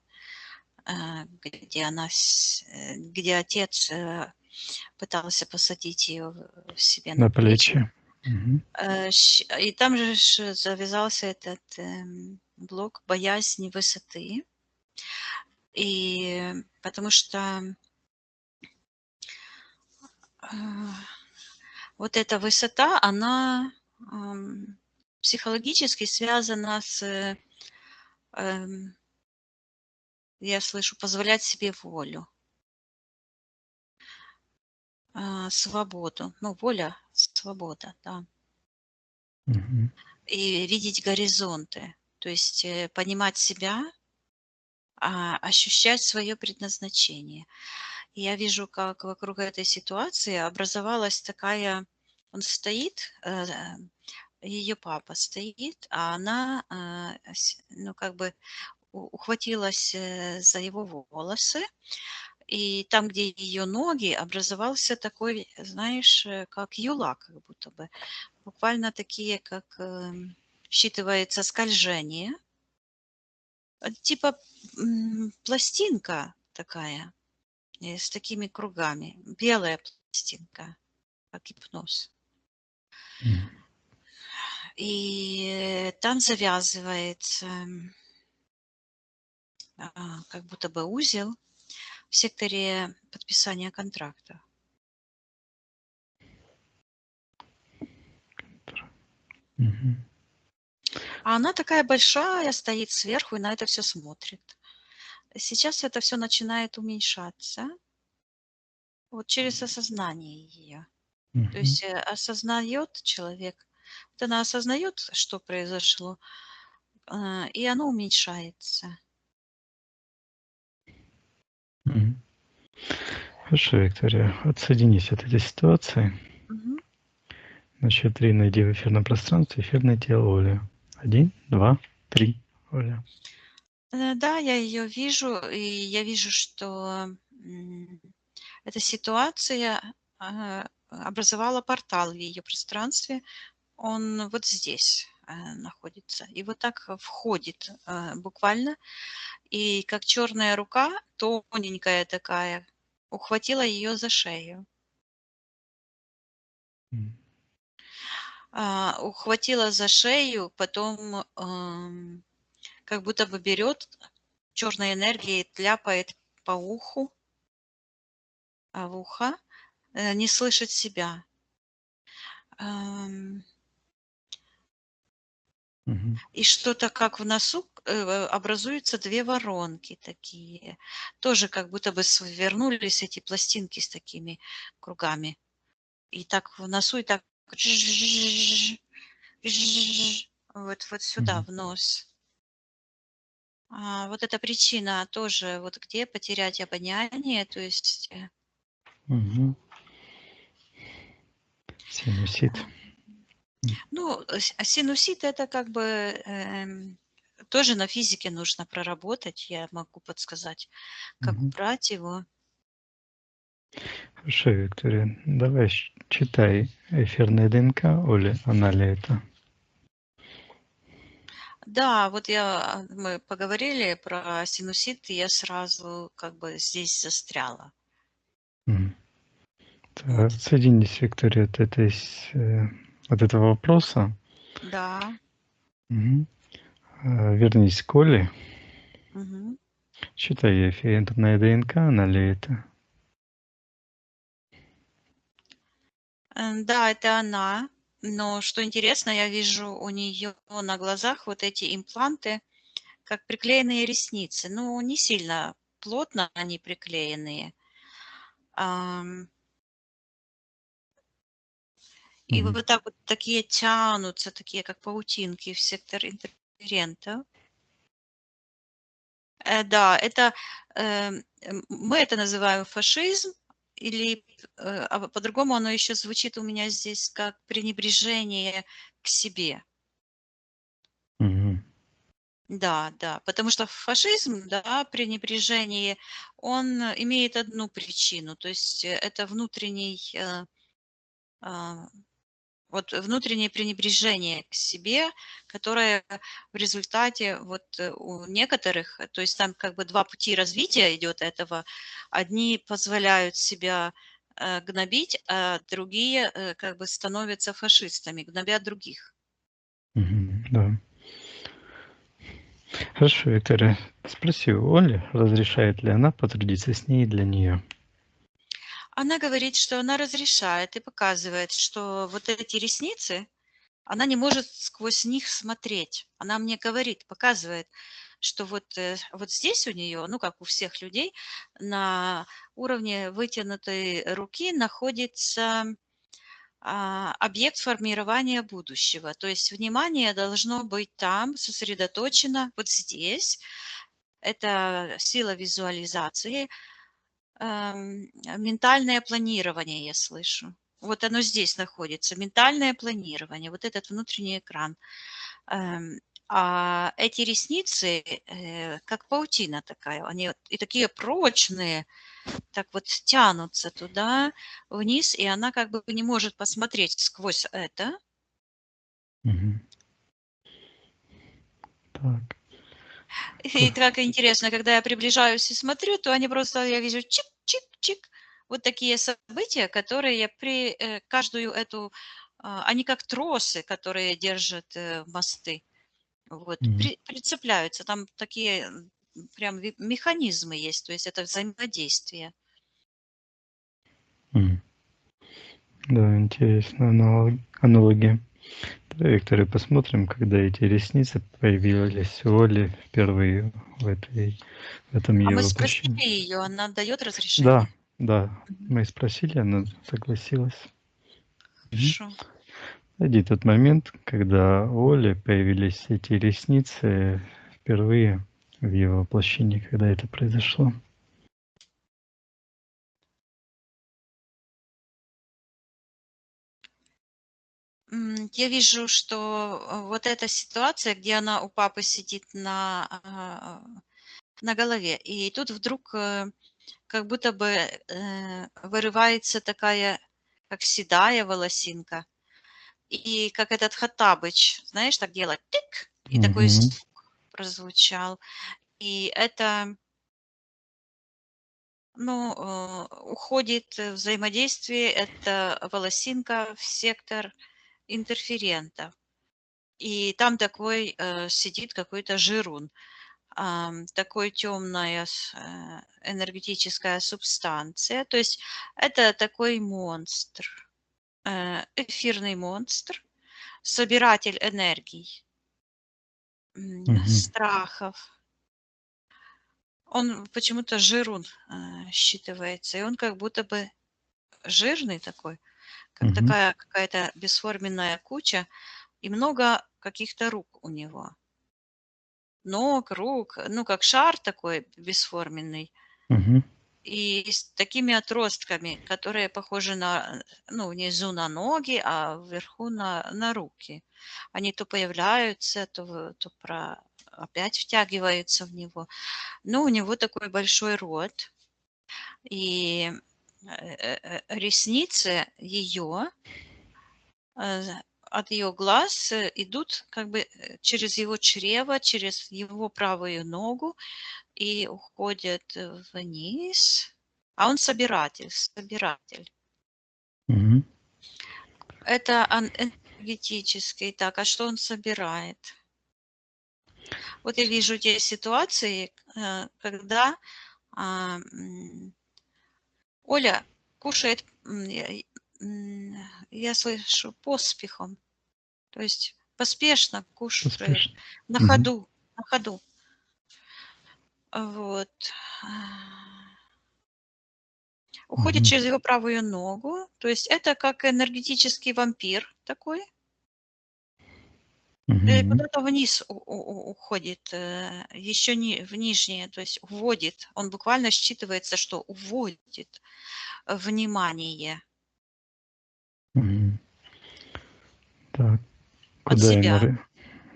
где отец пытался посадить ее себе на На плечи. плечи. Мгм. И там же завязался этот блок боязни высоты. И потому что вот эта высота, она психологически связана с, эм, я слышу, позволять себе волю, свободу. Ну, воля, свобода, да. Мгм. И видеть горизонты, то есть понимать себя, ощущать свое предназначение. И я вижу, как вокруг этой ситуации образовалась такая, он стоит, ее папа стоит, а она, ну, как бы ухватилась за его волосы, и там, где ее ноги, образовался такой, знаешь, как юла, как будто бы. Буквально такие, как считывается скольжение. Типа пластинка такая, с такими кругами. Белая пластинка, как гипноз. Мгм. И там завязывается как будто бы узел в секторе подписания контракта. Мгм. А она такая большая, стоит сверху и на это все смотрит. Сейчас это все начинает уменьшаться вот через осознание ее. То Мгм. есть осознает человек, вот она осознает, что произошло, и оно уменьшается. Мгм. Хорошо, Виктория, отсоединись от этой ситуации. Мгм. На счет 3 найди в эфирном пространстве эфирное тело Оли. 1, 2, 3. Оля. Да, я ее вижу, и я вижу, что эта ситуация образовала портал в ее пространстве. Он вот здесь находится. И вот так входит буквально. И как черная рука, тоненькая такая, ухватила ее за шею. М. Ухватила за шею, потом как будто бы берет черной энергией, тляпает по уху, в ухо, не слышит себя. Ам, Мгм. И что-то как в носу образуются две воронки такие. Тоже как будто бы свернулись эти пластинки с такими кругами. И так в носу, и так вот сюда, Мгм. в нос. Вот эта причина тоже, вот где потерять обоняние, то есть Мгм. Синусит. ну, синусит это как бы тоже на физике нужно проработать. Я могу подсказать, как Мгм. убрать его. Хорошо, Виктория, давай читай эфирное ДНК Оли, она ли это? Да, вот мы поговорили про синусит, и я сразу как бы здесь застряла. Мгм. Вот. Отсоединись, Виктория, от этого вопроса. Да. Мгм. Вернись к Оле. Мгм. Читай эфирное ДНК, она ли это? Да, это она. Но что интересно, я вижу у нее на глазах вот эти импланты, как приклеенные ресницы. Ну, не сильно плотно они приклеенные. Ам, И Мгм. вот так вот такие тянутся, такие как паутинки в сектор интерферента. Да, это мы это называем фашизм, или по-другому оно еще звучит у меня здесь как пренебрежение к себе. Мгм. Да, да, потому что фашизм, да, пренебрежение, он имеет одну причину, то есть это а, вот внутреннее пренебрежение к себе, которое в результате вот у некоторых, то есть там как бы два пути развития идет этого. Одни позволяют себя гнобить, а другие как бы становятся фашистами, гнобят других. Мгм. Да. Хорошо, Виктория, спроси у Оли, разрешает ли она потрудиться с ней для нее. Она говорит, что она разрешает и показывает, что вот эти ресницы, она не может сквозь них смотреть. Она мне говорит, показывает, что вот здесь у нее, ну, как у всех людей, на уровне вытянутой руки находится объект формирования будущего. То есть внимание должно быть там, сосредоточено вот здесь. Это сила визуализации, ментальное планирование, я слышу. Вот оно здесь находится, ментальное планирование, вот этот внутренний экран. Эм, А эти ресницы, как паутина такая, они вот и такие прочные, так вот тянутся туда, вниз, и она как бы не может посмотреть сквозь это. Мгм. Так. И так интересно, когда я приближаюсь и смотрю, то они просто, я вижу чик-чик-чик, вот такие события, которые каждую эту, они как тросы, которые держат мосты. Вот, Мгм. прицепляются. Там такие прям механизмы есть, то есть это взаимодействие. Мгм. Да, интересная аналогия. Давай, Виктория, посмотрим, когда эти ресницы появились у Оли впервые в этом А ее мы спросили воплощении. ее, она дает Да, разрешение? да, Мгм. мы спросили, она согласилась. Мгм. Хорошо. Найди тот момент, когда у Оли появились эти ресницы впервые в ее воплощении, когда это произошло. Я вижу, что вот эта ситуация, где она у папы сидит на голове, и тут вдруг как будто бы вырывается такая, как седая волосинка, и как этот Хаттабыч, знаешь, так делать тык, и такой Мгм. звук прозвучал. И это, ну, уходит взаимодействие, это волосинка в сектор интерферента. И там такой сидит какой-то жирун, такой темная энергетическая субстанция. То есть это такой монстр, эфирный монстр, собиратель энергий. Мгм. страхов. Он почему-то жирун считывается, и он как будто бы жирный такой, как Мгм. такая какая-то бесформенная куча, и много каких-то рук у него. Ног, рук, ну, как шар такой бесформенный, Мгм. и с такими отростками, которые похожи на, ну, внизу на ноги, а вверху на руки. Они то появляются, то опять втягиваются в него. Но у него такой большой рот, и ресницы ее от ее глаз идут как бы через его чрево, через его правую ногу и уходят вниз. А он собиратель, собиратель. Мгм. Это энергетический. Так, а что он собирает? Вот я вижу те ситуации, когда Оля кушает, я слышу, поспехом, то есть поспешно кушает, Успешно. на Мгм. ходу, на ходу. Вот. Уходит Мгм. через его правую ногу, то есть это как энергетический вампир такой. Мгм. Куда-то вниз уходит, еще не в нижнее, то есть уводит. Он буквально считывается, что уводит внимание Мгм. Так, от куда себя. энергия?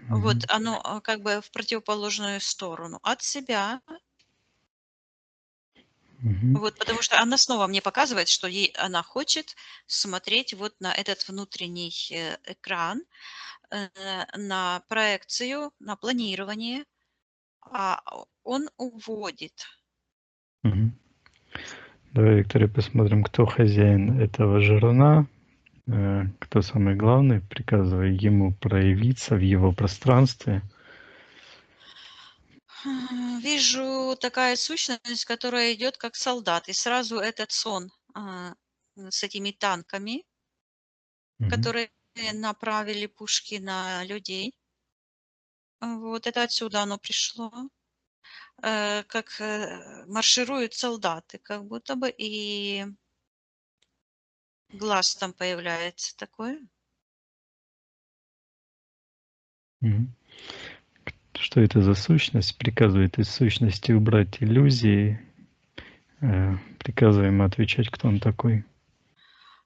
Вот оно как бы в противоположную сторону. От себя. Вот, потому что она снова мне показывает, что она хочет смотреть вот на этот внутренний экран, на проекцию, на планирование, а он уводит. Давай, Виктория, посмотрим, кто хозяин этого жируна, кто самый главный, приказывая ему проявиться в его пространстве. Вижу такая сущность, которая идет как солдат, и сразу этот сон с этими танками, Мгм. которые направили пушки на людей. Вот это отсюда оно пришло. Как маршируют солдаты, как будто бы, и глаз там появляется такой. Мгм. Что это за сущность? Приказывает из сущности убрать иллюзии, приказываем отвечать, кто он такой.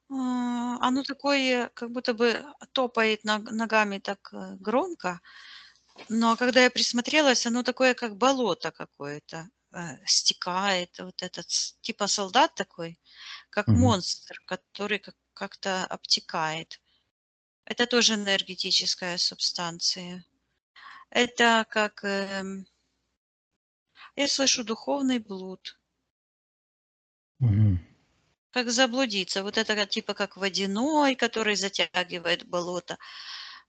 Оно такое, как будто бы топает ногами так громко, но когда я присмотрелась, оно такое, как болото какое-то, стекает. Вот этот типа солдат такой, как Мгм. монстр, который как-то обтекает. Это тоже энергетическая субстанция. Это как, я слышу, духовный блуд. Мгм. Как заблудиться. Вот это типа как водяной, который затягивает болото.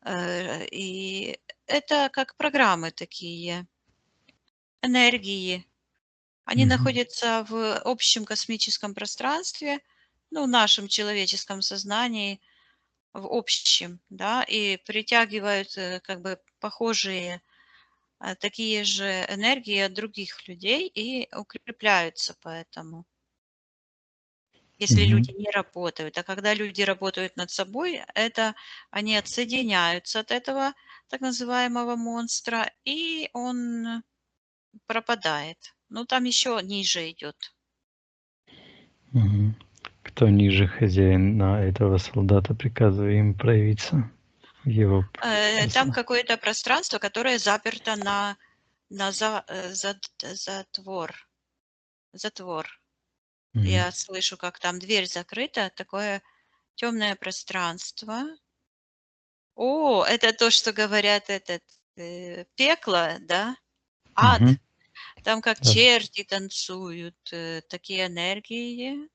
И это как программы такие, энергии. Они Мгм. находятся в общем космическом пространстве, ну, в нашем человеческом сознании, в общем, да, и притягивают как бы похожие такие же энергии от других людей и укрепляются поэтому. Если Мгм. люди не работают. А когда люди работают над собой, это они отсоединяются от этого так называемого монстра, и он пропадает. Ну, там еще ниже идет. Мгм. Кто ниже хозяина этого солдата, приказывая им проявиться в его Там пространстве. какое-то пространство, которое заперто на затвор. Затвор. Мгм. Я слышу, как там дверь закрыта, такое темное пространство. О, это то, что говорят этот пекло, да? Мгм. Ад. Там как Да. черти танцуют, такие энергии.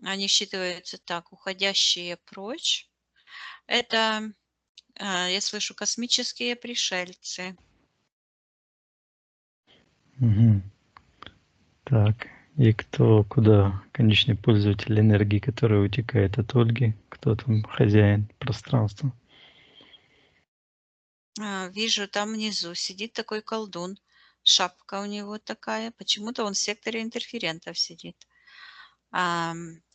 Они считываются так, уходящие прочь. Это, я слышу, космические пришельцы. Мгм. Так, и кто, куда конечный пользователь энергии, которая утекает от Ольги, кто там хозяин пространства? Вижу, там внизу сидит такой колдун. Шапка у него такая. Почему-то он в секторе интерферентов сидит.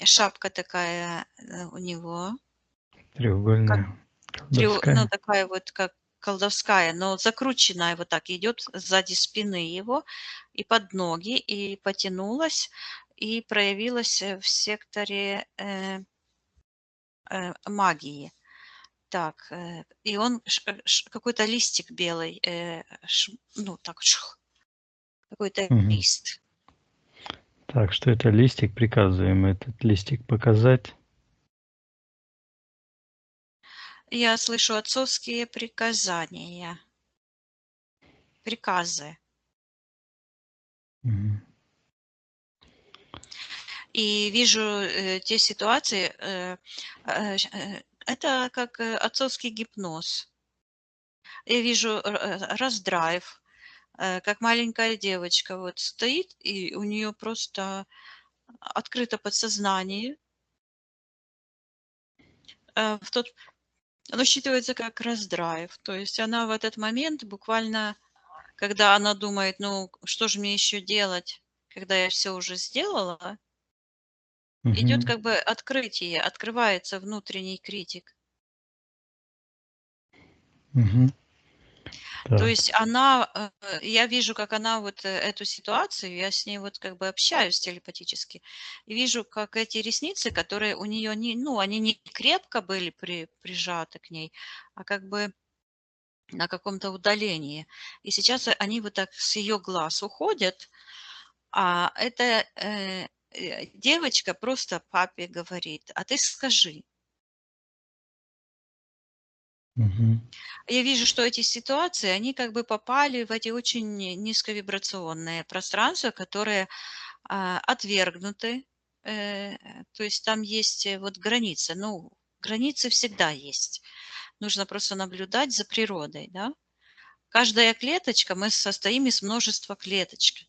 Шапка такая у него, как Треугольная, ну, колдовская. такая вот, как колдовская, но закрученная вот так идет сзади спины его и под ноги, и потянулась, и проявилась в секторе магии. Так, и он какой-то листик белый, ну так, какой-то Мгм. лист. Так, что это листик? Приказываем этот листик показать. Я слышу отцовские приказания, приказы. Мгм. И вижу те ситуации, это как отцовский гипноз. Я вижу раздрайв, как маленькая девочка вот стоит, и у нее просто открыто подсознание. В тот Оно считывается как раздрайв. То есть она в этот момент буквально, когда она думает: "Ну, что же мне еще делать, когда я все уже сделала?" Идет Мгм. как бы открытие, открывается внутренний критик. Мгм. То Так. есть она, я вижу, как она вот эту ситуацию, я с ней вот как бы общаюсь телепатически, и вижу, как эти ресницы, которые у нее не, ну, они не крепко были прижаты к ней, а как бы на каком-то удалении. И сейчас они вот так с ее глаз уходят, а эта девочка просто папе говорит: "А ты скажи". Мгм. Я вижу, что эти ситуации, они как бы попали в эти очень низковибрационные пространства, которые отвергнуты. То есть там есть вот границы. Ну, границы всегда есть. Нужно просто наблюдать за природой, да. Каждая клеточка, мы состоим из множества клеточек,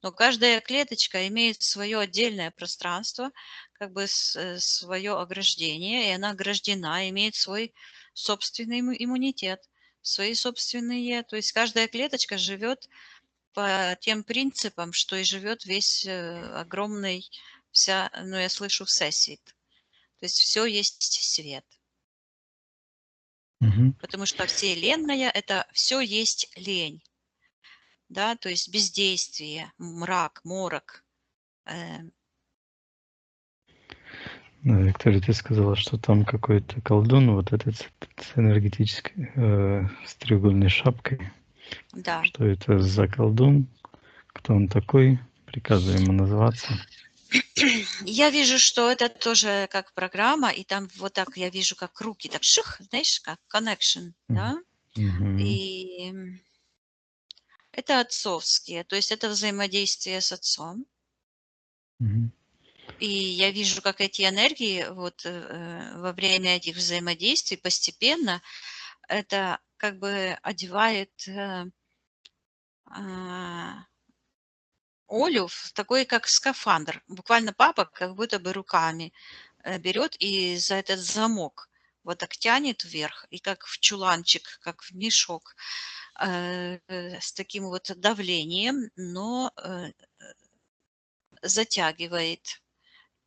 но каждая клеточка имеет свое отдельное пространство, как бы свое ограждение, и она ограждена, имеет свой собственный иммунитет, свои собственные, то есть каждая клеточка живет по тем принципам, что и живет весь огромный, вся, ну я слышу, всесвет. То есть все есть свет. Мгм. Потому что вселенная — это все есть лень, да, то есть бездействие, мрак, морок. Э, Ну, Виктория, ты сказала, что там какой-то колдун, вот этот с энергетической, с треугольной шапкой. да. Что это за колдун? Кто он такой? Приказываем ему назваться. Я вижу, что это тоже как программа, и там вот так я вижу, как руки так ших, знаешь, как connection, Мгм. да. Мгм. И это отцовские, то есть это взаимодействие с отцом. Мгм. И я вижу, как эти энергии вот во время этих взаимодействий постепенно это как бы одевает а, Олю в такой, как скафандр. Буквально папа как будто бы руками берет и за этот замок вот так тянет вверх, и как в чуланчик, как в мешок, с таким вот давлением, но затягивает.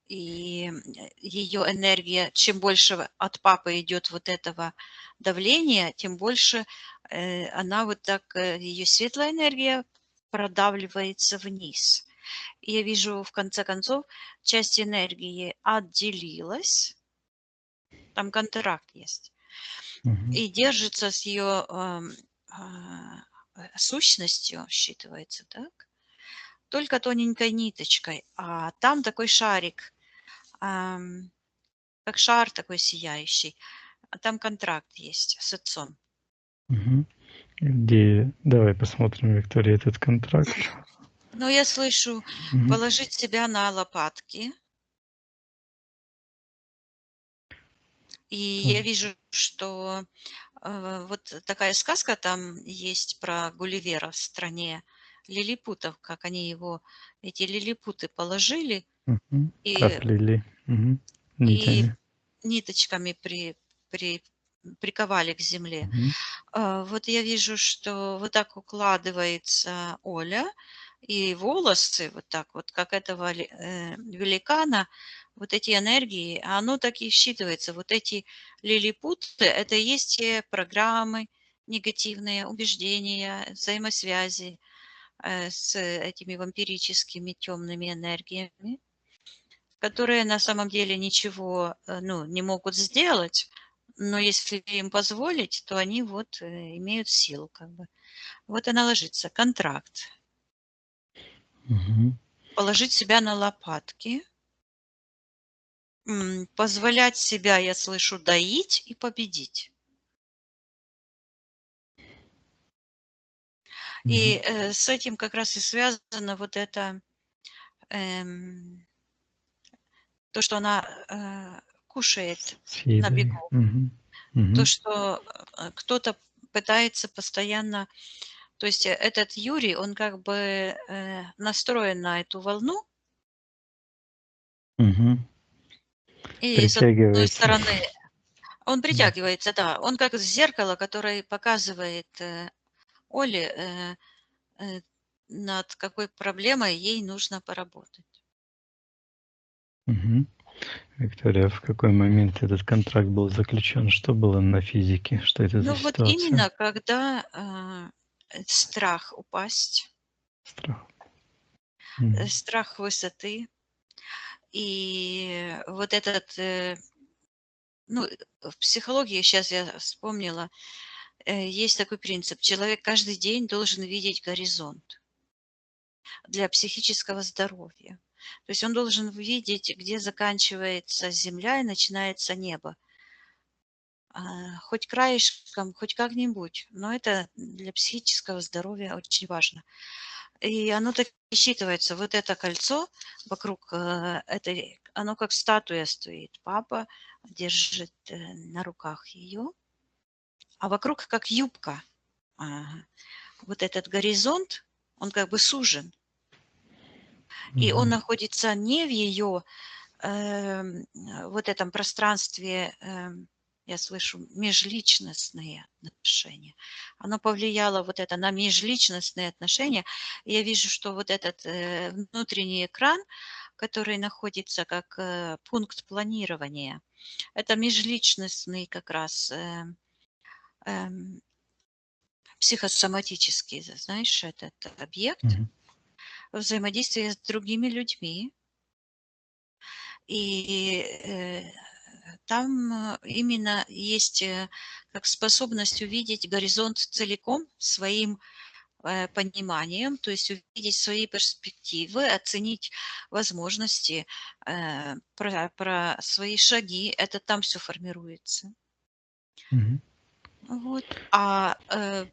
И ее энергия, чем больше от папы идет вот этого давления, тем больше она вот так, ее светлая энергия продавливается вниз. И я вижу, в конце концов, часть энергии отделилась, там контракт есть, Мгм. и держится с ее сущностью, считывается, так? Только тоненькой ниточкой. А там такой шарик, ам, как шар такой сияющий. А там контракт есть с отцом. Мгм. Где? Давай посмотрим, Виктория, этот контракт. Но я слышу Мгм. положить себя на лопатки. И Так. я вижу, что вот такая сказка там есть про Гулливера в стране лилипутов, как они его, эти лилипуты положили Мгм. и, Оплели. Мгм. и Нитями. ниточками приковали к земле. Мгм. Вот я вижу, что вот так укладывается Оля, и волосы вот так вот, как этого великана, вот эти энергии, а оно так и считывается. Вот эти лилипуты — это и есть те программы, негативные убеждения, взаимосвязи с этими вампирическими темными энергиями, которые на самом деле ничего, ну, не могут сделать, но если им позволить, то они вот имеют силу как бы. Вот она ложится. Контракт. Мгм. Положить себя на лопатки, позволять себя, я слышу, доить и победить. Мгм. И с этим как раз и связано вот это, эм, то, что она кушает С на едой. бегу. Мгм. То, Мгм. что кто-то пытается постоянно, то есть этот Юрий, он как бы настроен на эту волну, Мгм. и с одной Притягивается. стороны он Да. притягивается, да, он как зеркало, которое показывает Оле, э, над какой проблемой ей нужно поработать. Мгм. Виктория, в какой момент этот контракт был заключен? Что было на физике? Что это за Ну вот ситуация? именно когда страх упасть, Страх. Мгм. страх высоты, и вот этот, ну, в психологии, сейчас я вспомнила, есть такой принцип: человек каждый день должен видеть горизонт для психического здоровья. То есть он должен видеть, где заканчивается земля и начинается небо. Хоть краешком, хоть как-нибудь, но это для психического здоровья очень важно. И оно так и считывается. Вот это кольцо вокруг этой, оно как статуя стоит. Папа держит на руках ее, а вокруг как юбка. А, Вот этот горизонт, он как бы сужен. И он Мгм. находится не в ее вот этом пространстве, я слышу, межличностные отношения. Оно повлияло вот это на межличностные отношения. И я вижу, что вот этот внутренний экран, который находится как пункт планирования, это межличностный как раз эм, психосоматический, знаешь, этот объект Мгм. взаимодействия с другими людьми. И там именно есть как способность увидеть горизонт целиком своим пониманием, то есть увидеть свои перспективы, оценить возможности, про свои шаги. Это там все формируется. Мгм. Вот.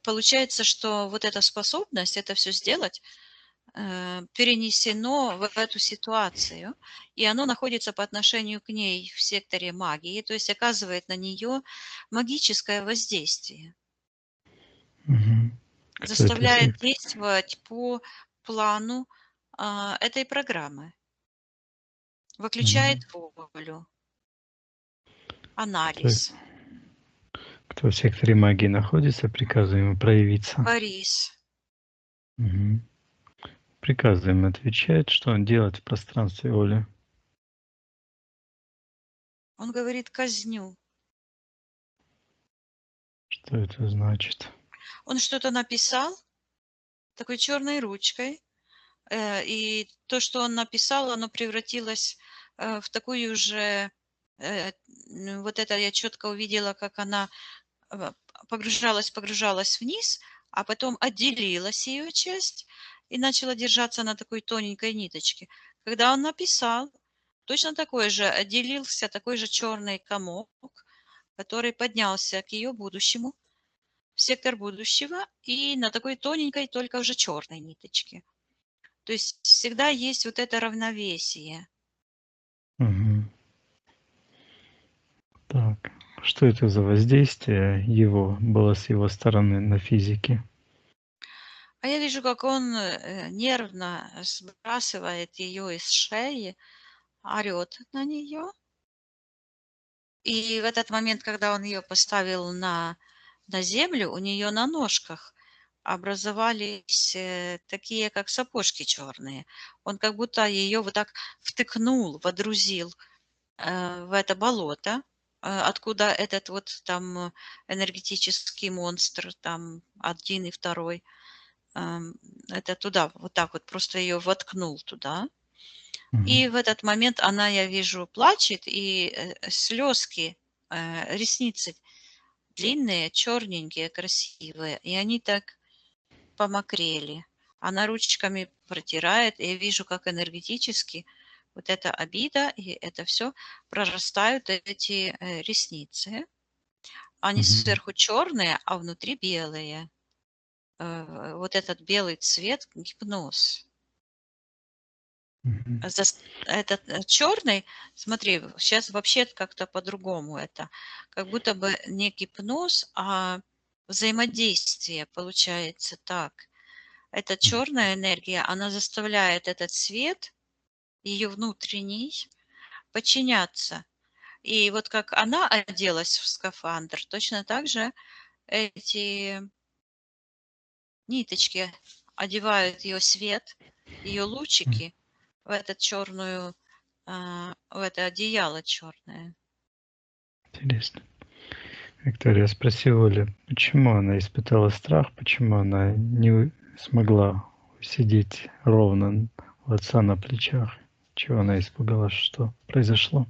Получается, что вот эта способность это все сделать перенесено в эту ситуацию, и оно находится по отношению к ней в секторе магии, то есть оказывает на нее магическое воздействие, Мгм. Кто это заставляет сектор? действовать по плану этой программы, выключает Мгм. волю, Кто, анализ, кто в секторе магии находится, приказываем ему проявиться. Борис. Мгм. Приказываем отвечать, что он делает в пространстве Оли. Он говорит казню. Что это значит? Он что-то написал такой черной ручкой, и то, что он написал, оно превратилось в такую же, вот это я четко увидела, как она э, погружалась вниз, а потом отделилась ее часть и начала держаться на такой тоненькой ниточке. Когда он написал, точно такой же отделился такой же черный комок, который поднялся к ее будущему, в сектор будущего, и на такой тоненькой, только уже черной ниточке. То есть всегда есть вот это равновесие. Мгм. Так, что это за воздействие его было с его стороны на физике? А я вижу, как он нервно сбрасывает ее из шеи, орет на нее, И в этот момент, когда он ее поставил на землю, у нее на ножках образовались такие, как сапожки черные. Он как будто ее вот так втыкнул, водрузил в это болото, откуда этот вот там энергетический монстр, там один и второй, это туда, вот так вот просто ее воткнул туда. И в этот момент она, я вижу, плачет, и слезки, ресницы длинные, черненькие, красивые, и они так помокрели. Она ручками протирает, и я вижу, как энергетически вот эта обида и это все прорастают эти ресницы. Они сверху черные, а внутри белые. Вот этот белый цвет — гипноз. Этот черный, смотри, сейчас вообще как-то по-другому это. Как будто бы не гипноз, а взаимодействие получается так. Эта черная энергия, она заставляет этот свет, ее внутренний, подчиняться. И вот как она оделась в скафандр, точно так же эти ниточки одевают ее свет, ее лучики в эту черную, в это одеяло черное. Интересно. Виктория спросила Оля, почему она испытала страх, почему она не смогла сидеть ровно у отца на плечах, чего она испугалась, что произошло.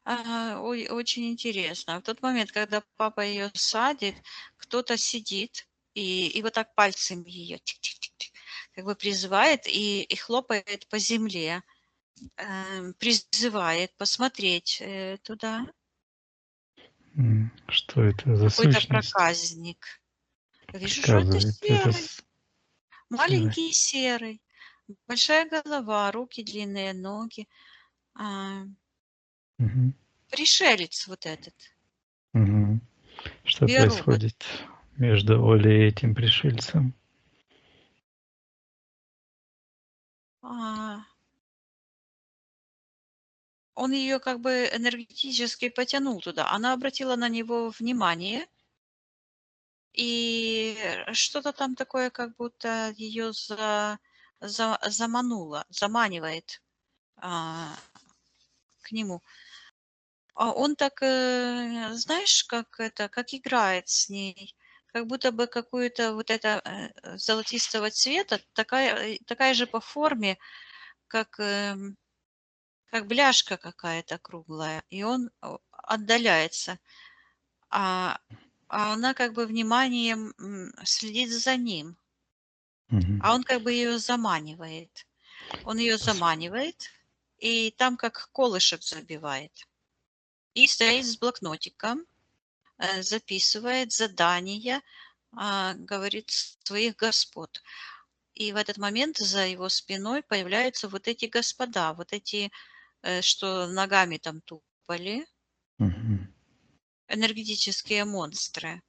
Очень интересно. В тот момент, когда папа ее садит, кто-то сидит и вот так пальцем ее как бы призывает и хлопает по земле, призывает посмотреть туда. Что это за Какой-то сущность? проказник. Я вижу, что это Показывает. Это серый, маленький серый, большая голова, руки длинные, ноги. Пришелец вот этот. Что Биоробот. происходит между Олей и этим пришельцем? Он ее как бы энергетически потянул туда. Она обратила на него внимание, и что-то там такое, как будто ее замануло, заманивает к нему. А он так, знаешь, как это, как играет с ней, как будто бы какую-то вот это золотистого цвета, такая же по форме, как бляшка какая-то круглая, и он отдаляется, а она как бы вниманием следит за ним, а он как бы ее заманивает. Он ее заманивает, и там как колышек забивает. И стоит с блокнотиком, записывает задания, говорит, своих господ. И в этот момент за его спиной появляются вот эти господа, вот эти, что ногами там тупали, энергетические монстры.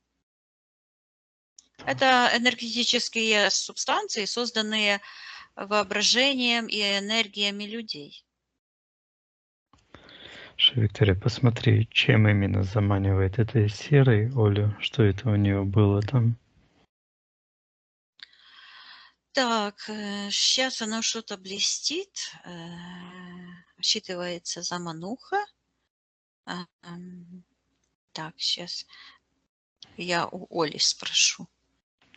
Это энергетические субстанции, созданные воображением и энергиями людей. Виктория, посмотри, чем именно заманивает этой серой Олю, что это у нее было там? Так, сейчас оно что-то блестит, считывается замануха. Так, сейчас я у Оли спрошу.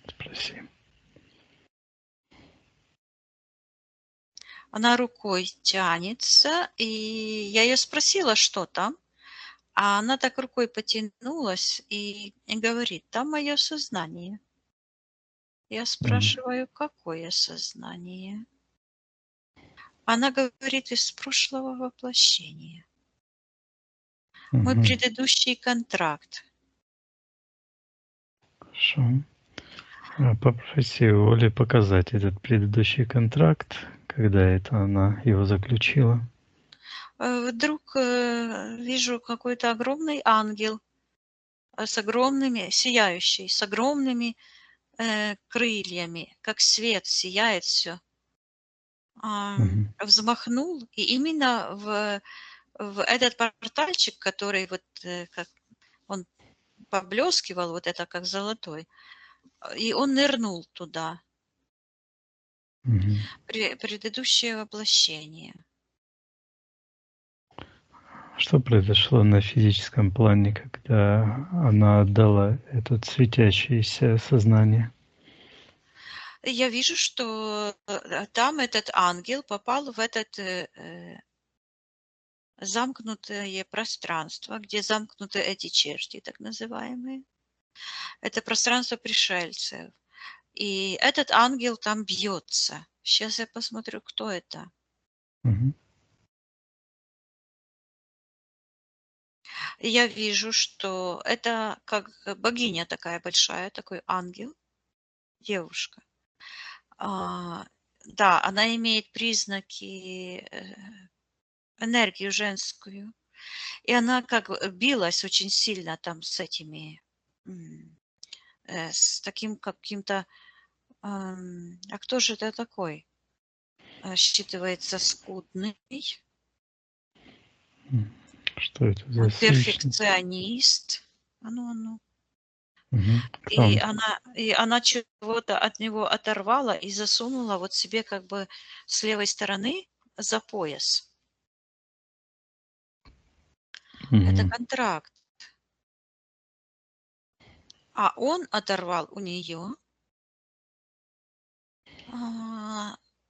Спроси. Она рукой тянется, и я ее спросила, что там, а она так рукой потянулась и говорит, там мое сознание. Я спрашиваю, какое сознание? Она говорит, из прошлого воплощения. Мой предыдущий контракт. Хорошо. Попроси у Оли показать этот предыдущий контракт, когда это она его заключила. Вдруг вижу какой-то огромный ангел с огромными, сияющий, с огромными крыльями, как свет сияет все. Взмахнул, и именно в этот портальчик, который вот как он поблескивал, вот это как золотой, и он нырнул туда. Мгм. Предыдущее воплощение. Что произошло на физическом плане, когда она отдала это светящееся сознание? Я вижу, что там этот ангел попал в этот замкнутое пространство, где замкнуты эти черти, так называемые. Это пространство пришельцев. И этот ангел там бьется. Сейчас я посмотрю, кто это. Мгм. И я вижу, что это как богиня такая большая, такой ангел, девушка. А, да, она имеет признаки, энергию женскую. И она как билась очень сильно там с этими, с таким каким-то, а кто же это такой? Считывается скудный, Что это за сущность? перфекционист. А ну. Мгм. Кто И он? она чего-то от него оторвала и засунула вот себе как бы с левой стороны за пояс. Это Мгм. контракт. А он оторвал у нее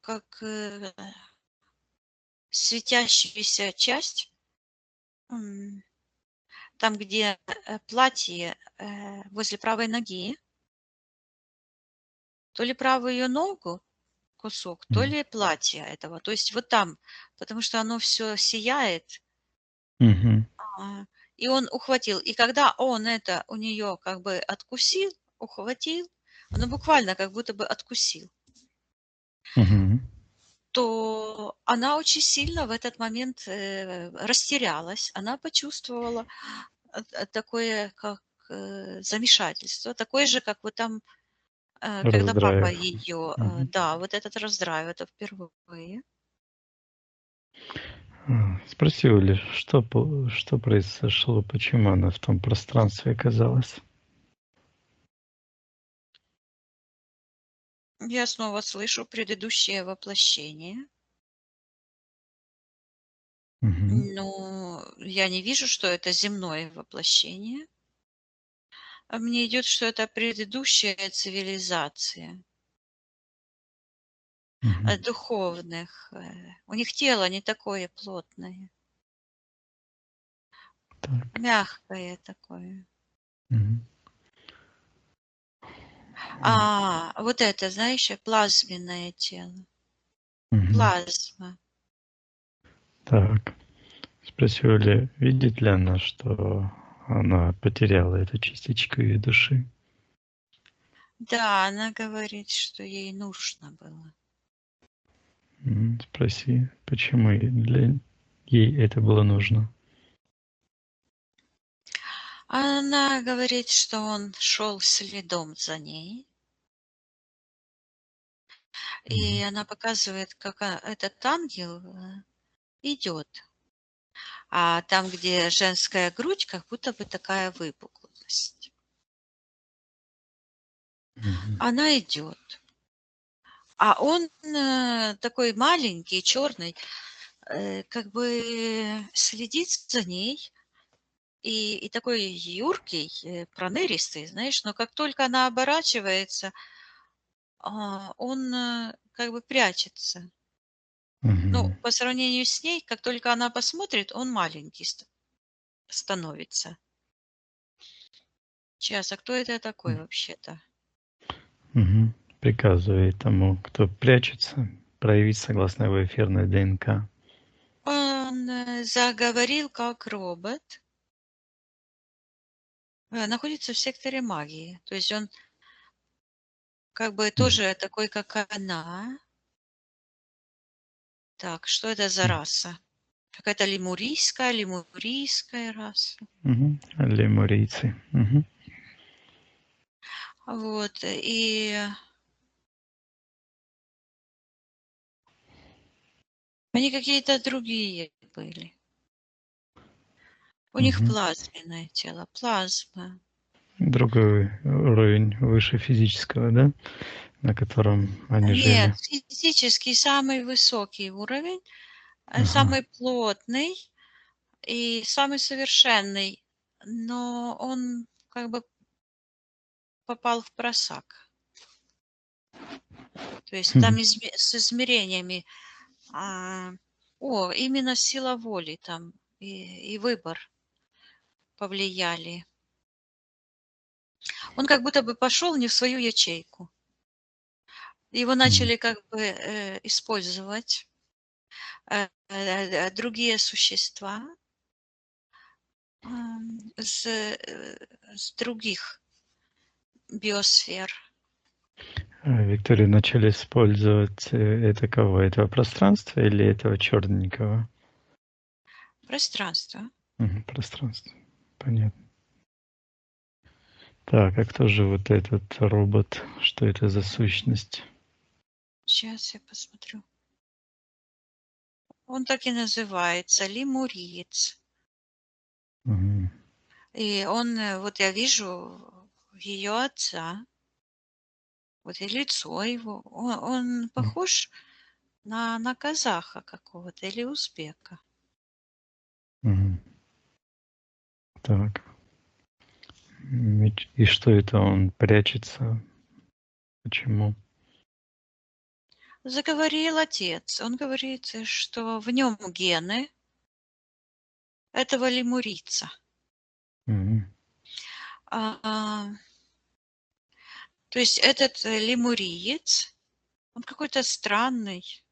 как светящуюся часть, м, там, где платье возле правой ноги, то ли правую ее ногу кусок, то М. ли платье этого. То есть вот там, потому что оно все сияет, Мгм. а, и он ухватил. И когда он это у нее как бы откусил, ухватил, оно буквально как будто бы откусил, Мгм. то она очень сильно в этот момент растерялась. Она почувствовала такое, как замешательство, такое же, как вот там, когда папа Раздрайв. ее, Мгм. да, вот этот раздрайв, это впервые. Спроси у Оли, что произошло, почему она в том пространстве оказалась? Я снова слышу предыдущее воплощение, Мгм. но я не вижу, что это земное воплощение. А мне идет, что это предыдущая цивилизация Мгм. духовных. У них тело не такое плотное, Так. мягкое такое. Мгм. Вот это, знаешь, плазменное тело. Мгм. Плазма. Так. Спроси у Оли, видит ли она, что она потеряла эту частичку ее души? Да, она говорит, что ей нужно было. Спроси, почему ей это было нужно? Она говорит, что он шел следом за ней, и Мгм. она показывает, как этот ангел идет. А там, где женская грудь, как будто бы такая выпуклость. Мгм. Она идет. А он такой маленький, черный, как бы следит за ней, и такой юркий, проныристый, знаешь, но как только она оборачивается, он как бы прячется. Ну, Мгм. по сравнению с ней, как только она посмотрит, он маленький становится. Сейчас, а кто это такой вообще-то? Мгм. Приказывает тому, кто прячется, проявить согласно его эфирной ДНК. Он заговорил как робот, находится в секторе магии. То есть он как бы Мгм. тоже такой, как она. Так, что это за раса? Какая-то лемурийская раса. Мгм. Лемурийцы. Мгм. Вот, и они какие-то другие были. У них Мгм. плазменное тело, плазма. Другой уровень выше физического, да, на котором они Нет, жили. физический самый высокий уровень, Ага. самый плотный и самый совершенный, но он как бы попал в просак. То есть там Мгм. с измерениями, а, именно сила воли там и выбор повлияли. Он как будто бы пошел не в свою ячейку. Его Мгм. начали как бы использовать другие существа с других биосфер. Виктория, начали использовать это кого? Этого пространства или этого черненького? Пространство. Пространство. Понятно. Так, а кто же вот этот робот? Что это за сущность? Сейчас я посмотрю. Он так и называется, лемуриец. Мгм. И он, вот я вижу ее отца, вот и лицо его. Он похож на казаха какого-то или узбека. Мгм. Так. И что это он прячется? Почему? Заговорил отец. Он говорит, что в нем гены этого лемурийца. Мгм. А, То есть этот лемуриец, он какой-то странный.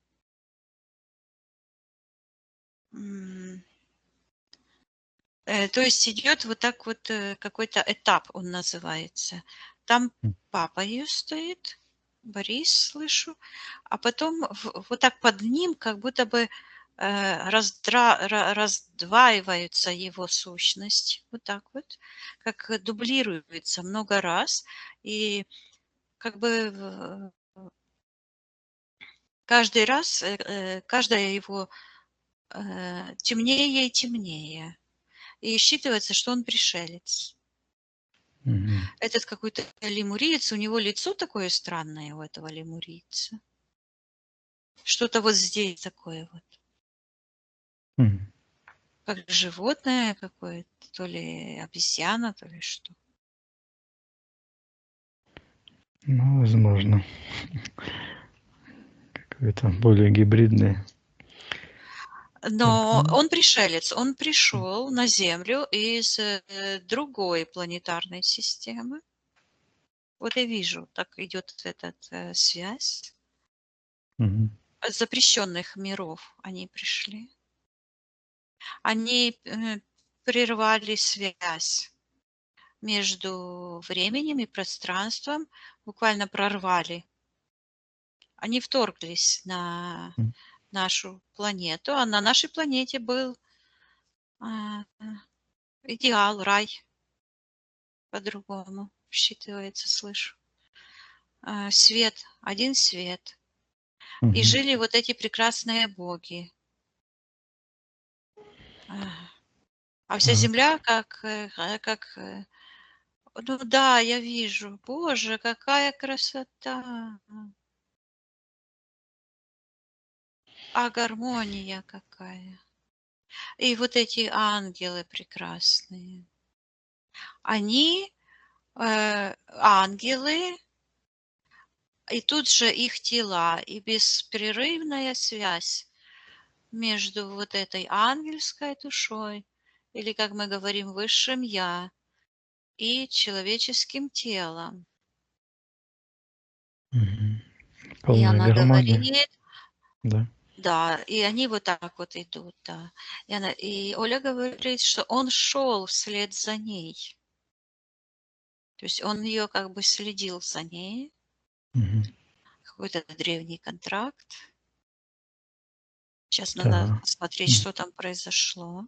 То есть идет вот так вот какой-то этап, он называется. Там М. папа ее стоит, Борис, слышу, а потом вот так под ним как будто бы раздваивается его сущность. Вот так вот, как дублируется много раз. И как бы каждый раз, каждая его темнее и темнее. И считывается, что он пришелец. Мгм. Этот какой-то лемуриец, у него лицо такое странное, у этого лемурийца. Что-то вот здесь такое вот, Мгм. как животное какое-то, то ли обезьяна, то ли что. Ну, возможно. Какое-то более гибридное. Так, Но он пришелец, он пришел на Землю из другой планетарной системы. Вот я вижу, так идет эта связь. Мгм. От запрещенных миров они пришли. Они прервали связь между временем и пространством, буквально прорвали. Они вторглись на М. нашу планету, а на нашей планете был а, идеал, рай, по-другому считывается, слышу. Свет, один свет. И Мгм. жили вот эти прекрасные боги. А вся Так. земля ну да, я вижу. Боже, какая красота! А гармония какая! И вот эти ангелы прекрасные. Они, ангелы, и тут же их тела, и беспрерывная связь между вот этой ангельской душой, или, как мы говорим, высшим Я, и человеческим телом. Мгм. И Полная она гармония. говорит, Да. да, и они вот так вот идут, да. И Оля говорит, что он шел вслед за ней. То есть он ее как бы следил за ней, Мгм. какой-то древний контракт. Сейчас надо Так. посмотреть, М. что там произошло.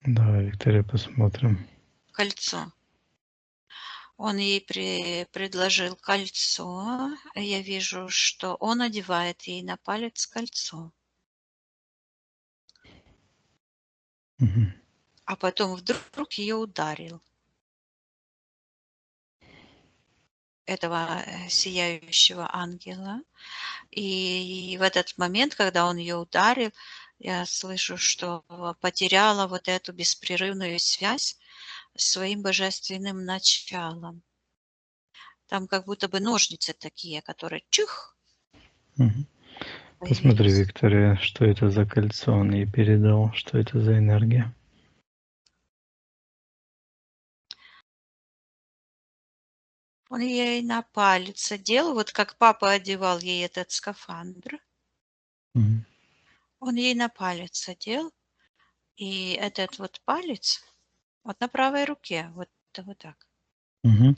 Да, Виктория, посмотрим. Кольцо. Он ей предложил кольцо. Я вижу, что он одевает ей на палец кольцо. Мгм. а потом вдруг ее ударил, этого сияющего ангела. И в этот момент, когда он ее ударил, я слышу, что потеряла вот эту беспрерывную связь с своим божественным началом. Там как будто бы ножницы такие, которые чух Мгм. Посмотри, появились. Виктория, что это за кольцо он ей передал, что это за энергия. Он ей на палец одел, вот как папа одевал ей этот скафандр. Мгм. Он ей на палец одел, и этот вот палец вот на правой руке, вот так. Мгм.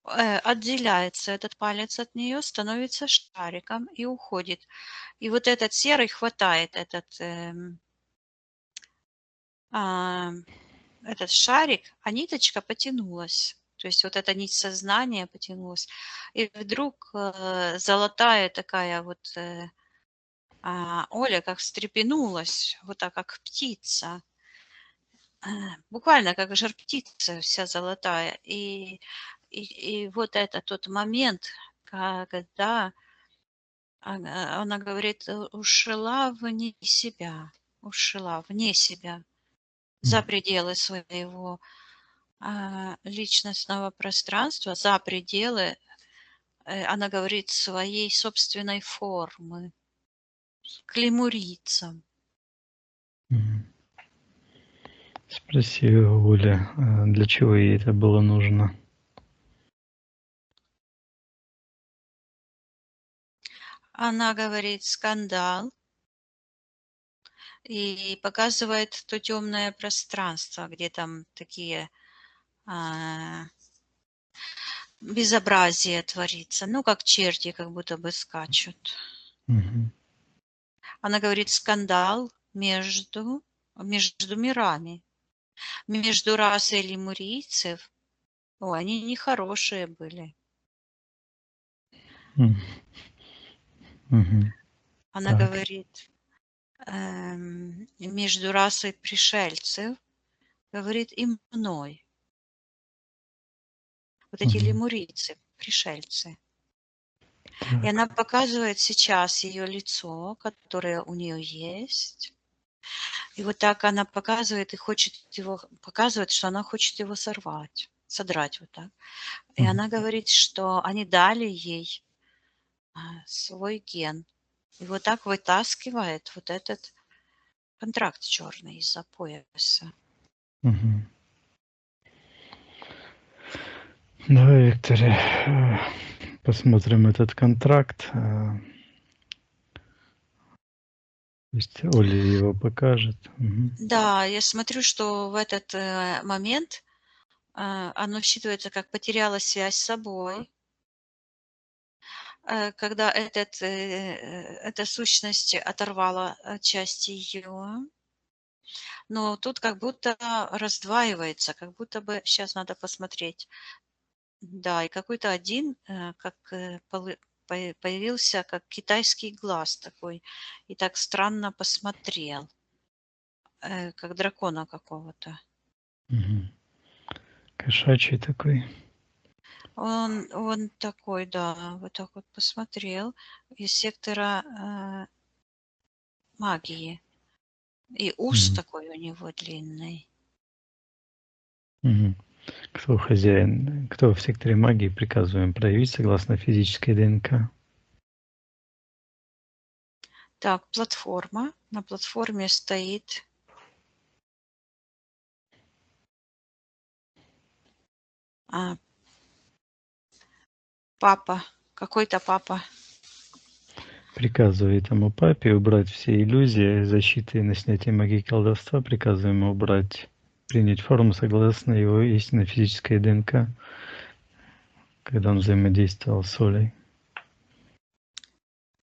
Отделяется этот палец от нее, становится шариком и уходит. И вот этот серый хватает этот шарик, а ниточка потянулась. То есть вот эта нить сознания потянулась. И вдруг золотая такая вот Оля как встрепенулась, вот так как птица. Буквально как жар-птица вся золотая. И вот это тот момент, когда она говорит, ушла вне себя, за Мгм. пределы своего личностного пространства, за пределы, она говорит, своей собственной формы, к лемурийцам. Мгм. Спроси у Оли, для чего ей это было нужно. Она говорит, скандал, и показывает то темное пространство, где там такие а, безобразие творится. Ну, как черти как будто бы скачут. Мгм. Она говорит, скандал между мирами, между расой лемурийцев. О, они нехорошие были. М. Мгм. Она Так. говорит, между расой пришельцев, говорит, и мной. Вот эти Мгм. лемурийцы, пришельцы. И Так. она показывает сейчас ее лицо, которое у нее есть. И вот так она показывает и хочет его, показывает, что она хочет его сорвать, содрать вот так. И Мгм. она говорит, что они дали ей свой ген. И вот так вытаскивает вот этот контракт черный из-за пояса. Мгм. Давай, Виктория, посмотрим этот контракт. Пусть Оля его покажет. Мгм. Да, я смотрю, что в этот момент оно считывается как потеряла связь с собой, когда эта сущность оторвала часть ее. Но тут как будто раздваивается, как будто бы сейчас надо посмотреть. Да, и какой-то один, как появился, как китайский глаз такой, и так странно посмотрел, как дракона какого-то. Мгм. Кошачий такой. Он такой, да, вот так вот посмотрел из сектора магии. И ус Мгм. такой у него длинный. Мгм. Кто хозяин? Кто в секторе магии приказываем проявить согласно физической ДНК? Так, платформа. На платформе стоит а, папа, какой-то папа. Приказываю этому папе убрать все иллюзии, защиты на снятие магии и колдовства. Приказываем ему убрать, принять форму согласно его истинной физической ДНК, когда он взаимодействовал с Олей.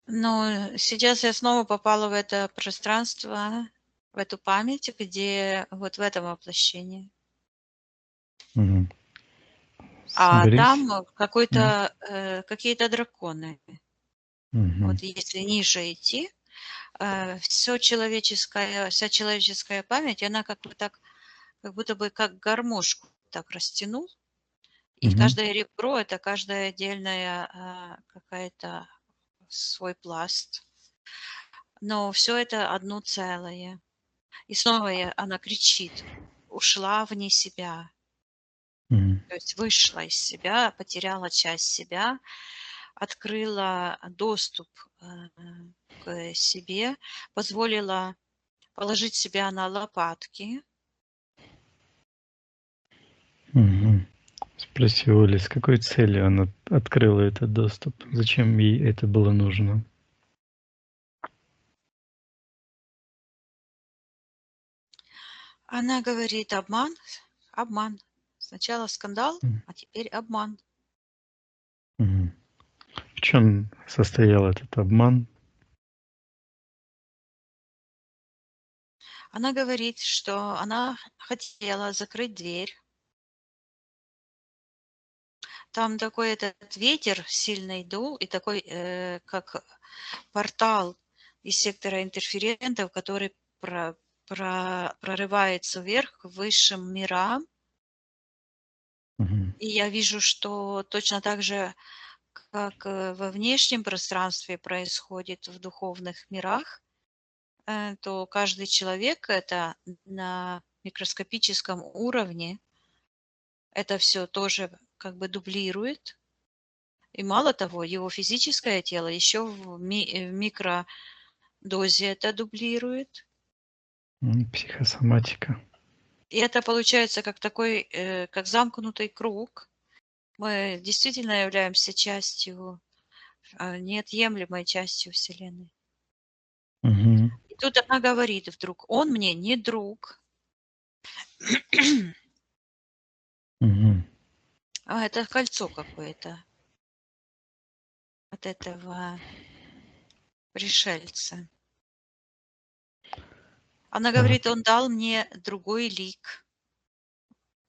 Но сейчас я снова попала в это пространство, в эту память, где вот в этом воплощении. Мгм. А Соберись. там какие-то драконы. Мгм. Вот если ниже идти, вся человеческая память, она как бы так, как будто бы как гармошку так растянул, и Мгм. каждое ребро — это каждая отдельная какая-то свой пласт. Но все это одно целое. И снова она кричит, ушла вне себя, Мгм. то есть вышла из себя, потеряла часть себя, открыла доступ к себе, позволила положить себя на лопатки. Мгм. Спроси Оли, с какой целью она открыла этот доступ? Зачем ей это было нужно? Она говорит: обман, обман. Сначала скандал, М. а теперь обман. Мгм. В чем состоял этот обман? Она говорит, что она хотела закрыть дверь. Там такой этот ветер сильный дул, и такой, как портал из сектора интерферентов, который прорывается вверх к высшим мирам. Мгм. И я вижу, что точно так же, как во внешнем пространстве происходит в духовных мирах, то каждый человек это на микроскопическом уровне это все тоже как бы дублирует. И мало того, его физическое тело еще в микродозе это дублирует. Психосоматика. И это получается как такой, как замкнутый круг. Мы действительно являемся частью, неотъемлемой частью Вселенной. Мгм. И тут она говорит вдруг: "Он мне не друг". Мгм. А это кольцо какое-то от этого пришельца. Она Так. говорит: "Он дал мне другой лик,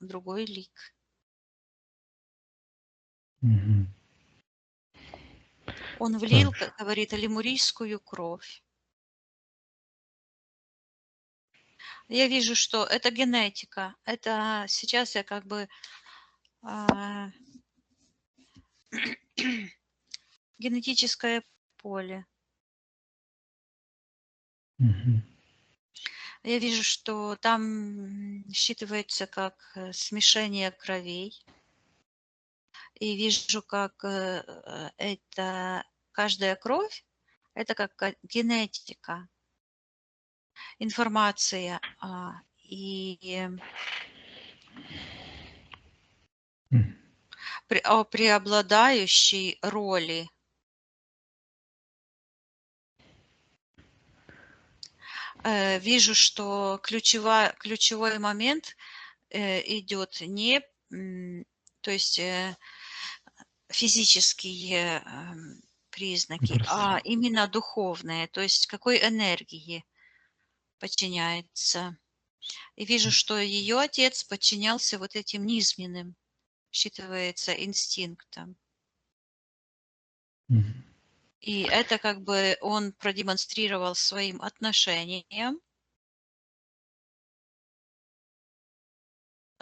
другой лик". Мгм. Он влил, Так. говорит, лемурийскую кровь. Я вижу, что это генетика. Это сейчас я как бы а, генетическое поле. Мгм. Я вижу, что там считывается как смешение кровей. И вижу, как это каждая кровь, это как генетика, информация и М. о преобладающей роли. Вижу, что ключевой момент идет не, то есть физические признаки, а Пространство. именно духовные, то есть какой энергии подчиняется. И вижу, что ее отец подчинялся вот этим низменным, считывается, инстинктам. Мгм. И это как бы он продемонстрировал своим отношением.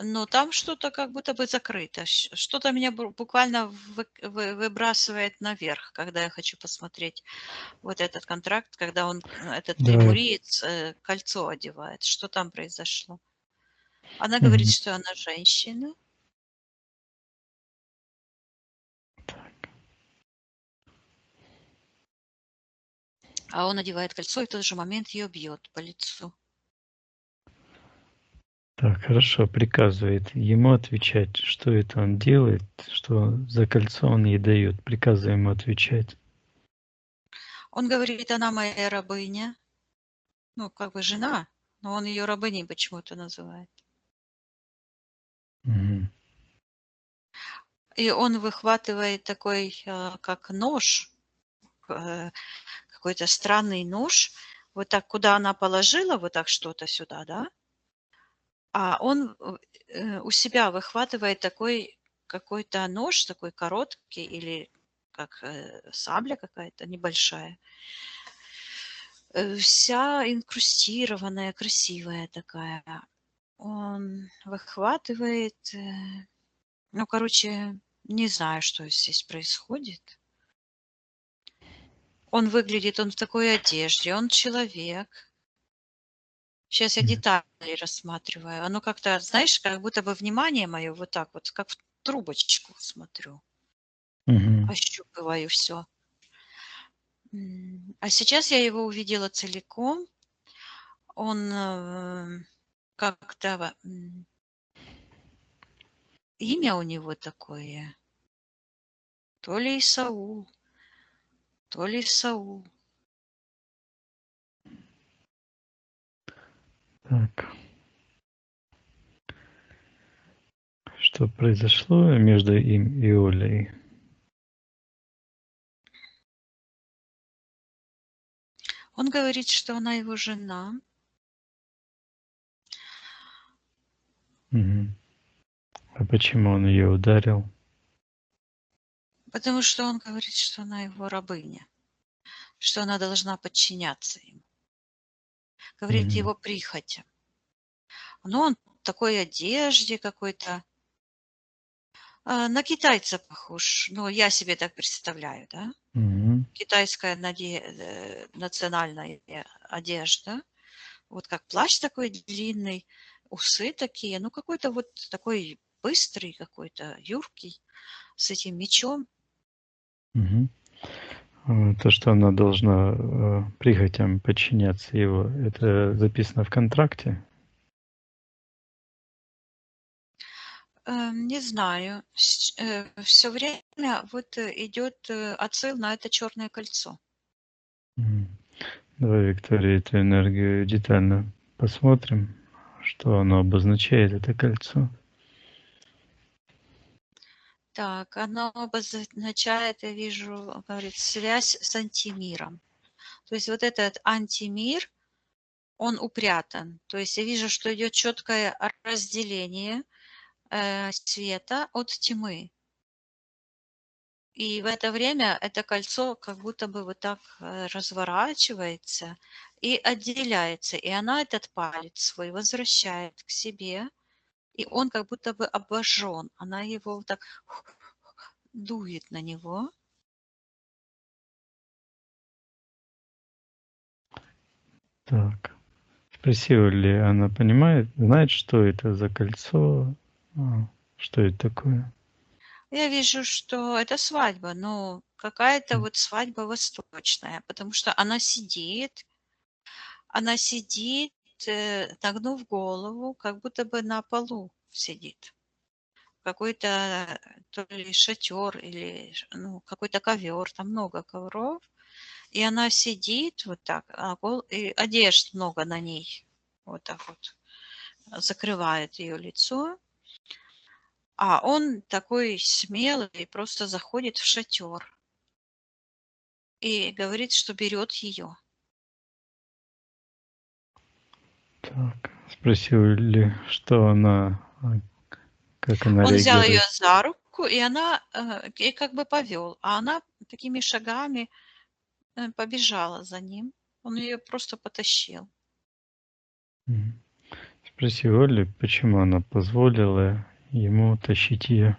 Но там что-то как будто бы закрыто. Что-то меня буквально выбрасывает наверх, когда я хочу посмотреть вот этот контракт, когда он, этот Да. лемуриец, кольцо одевает. Что там произошло? Она говорит, Мгм. что она женщина, а он одевает кольцо и в тот же момент ее бьет по лицу. Так, хорошо, приказывает ему отвечать, что это он делает, что за кольцо он ей дает. Приказывай ему отвечать. Он говорит, она моя рабыня, ну, как бы жена, но он ее рабыней почему-то называет. Мгм. И он выхватывает такой, как нож, какой-то странный нож, вот так, куда она положила, вот так что-то сюда, да, а он у себя выхватывает такой какой-то нож, такой короткий или как сабля какая-то небольшая, вся инкрустированная, красивая такая. Он выхватывает, ну, короче, не знаю, что здесь происходит. Он выглядит, он в такой одежде, он человек. Сейчас я детали рассматриваю. Оно как-то, знаешь, как будто бы внимание мое вот так вот, как в трубочку смотрю, Мгм. ощупываю все. А сейчас я его увидела целиком. Он как-то имя у него такое, то ли Исаул, то ли Саул. Так. Что произошло между им и Олей? Он говорит, что она его жена. Мгм. А почему он ее ударил? Потому что он говорит, что она его рабыня, что она должна подчиняться ему. Говорит, Мгм. его прихотям. Но он в такой одежде какой-то, на китайца похож. Ну, я себе так представляю, да? Мгм. Китайская национальная одежда. Вот как плащ такой длинный, усы такие. Ну, какой-то вот такой быстрый какой-то, юркий, с этим мечом. Мгм. То, что она должна прихотям подчиняться его, это записано в контракте? Не знаю. Все время вот идет отсыл на это черное кольцо. Мгм. Давай, Виктория, эту энергию детально посмотрим, что оно обозначает, это кольцо. Так, оно обозначает, я вижу, говорит, связь с антимиром. То есть вот этот антимир, он упрятан. То есть я вижу, что идет четкое разделение света от тьмы. И в это время это кольцо как будто бы вот так разворачивается и отделяется. И она этот палец свой возвращает к себе, и он как будто бы обожжен. Она его вот так дует на него. Так. Спросила ли она понимает, знает, что это за кольцо, что это такое? Я вижу, что это свадьба, но какая-то вот свадьба восточная, потому что она сидит, нагнув голову, как будто бы на полу сидит. Какой-то то ли шатер или ну, какой-то ковер, там много ковров, и она сидит вот так, и одежд много на ней, вот так вот закрывает ее лицо, а он такой смелый, просто заходит в шатер и говорит, что берет ее. Так. Спросила ли, что она, как она Он взял ее реагирует? за руку, и она и как бы повел, а она такими шагами побежала за ним. Он ее просто потащил. Мгм. Спросила ли, почему она позволила ему тащить ее?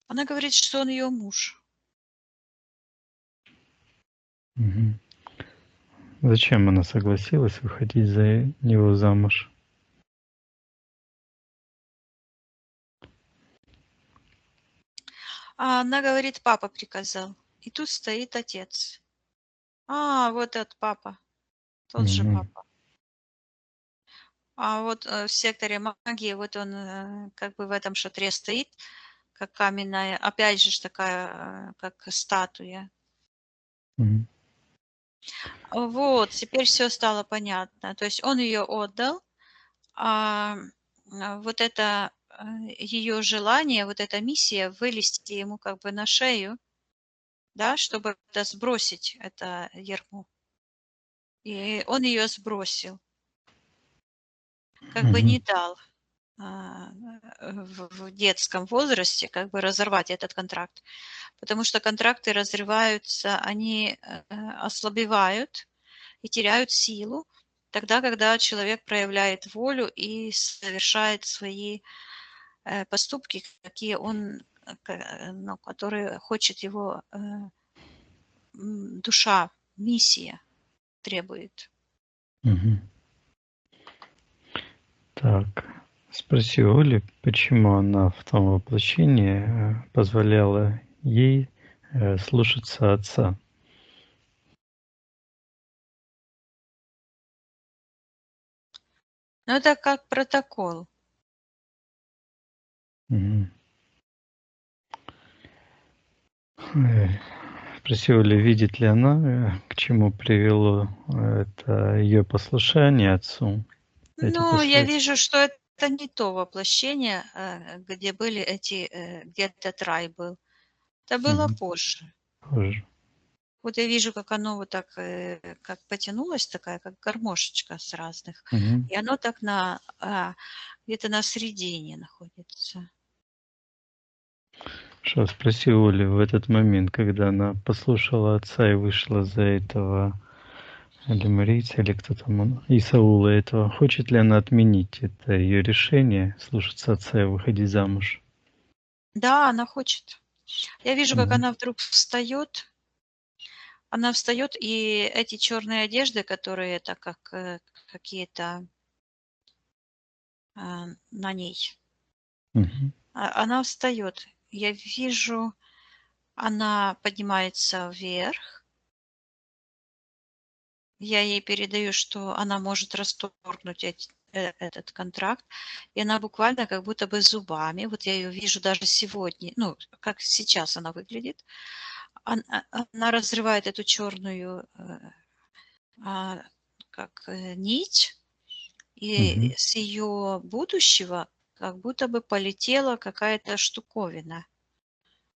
Она говорит, что он ее муж. Мгм. Зачем она согласилась выходить за него замуж? А она говорит, папа приказал. И тут стоит отец. А, вот этот папа, тот же Мгм. папа. А вот в секторе магии, вот он как бы в этом шатре стоит, как каменная, опять же такая, как статуя. Мгм. Вот, теперь все стало понятно. То есть он ее отдал, а вот это ее желание, вот эта миссия вылезти ему как бы на шею, да, чтобы это сбросить это ярмо. И он ее сбросил, как бы не Мгм. дал. в детском возрасте как бы разорвать этот контракт. Потому что контракты разрываются, они ослабевают и теряют силу тогда, когда человек проявляет волю и совершает свои поступки, какие он, ну, которые хочет его душа, миссия требует. Мгм. Так, спроси Оли, почему она в том воплощении позволяла ей слушаться отца. Но это как протокол. Мгм. Спроси Оли, видит ли она, к чему привело это ее послушание отцу, эти Ну, я последствия. вижу, что это не то воплощение, где были эти, где этот рай был. Это было позже. Позже. Вот я вижу, как оно вот так, как потянулось, такая, как гармошечка с разных. Мгм. И оно так где-то на середине находится. Что, спроси Оли в этот момент, когда она послушала отца и вышла за этого лемурийца, или кто там он, Исаула этого, хочет ли она отменить это ее решение слушаться отца и выходить замуж? Да, она хочет. Я вижу, как Мгм. она вдруг встает. Она встает, и эти черные одежды, которые это как какие-то на ней, Мгм. она встает. Я вижу, она поднимается вверх. Я ей передаю, что она может расторгнуть этот контракт, и она буквально как будто бы зубами, вот я ее вижу даже сегодня, ну, как сейчас она выглядит, она разрывает эту черную нить, и Мгм. с ее будущего как будто бы полетела какая-то штуковина.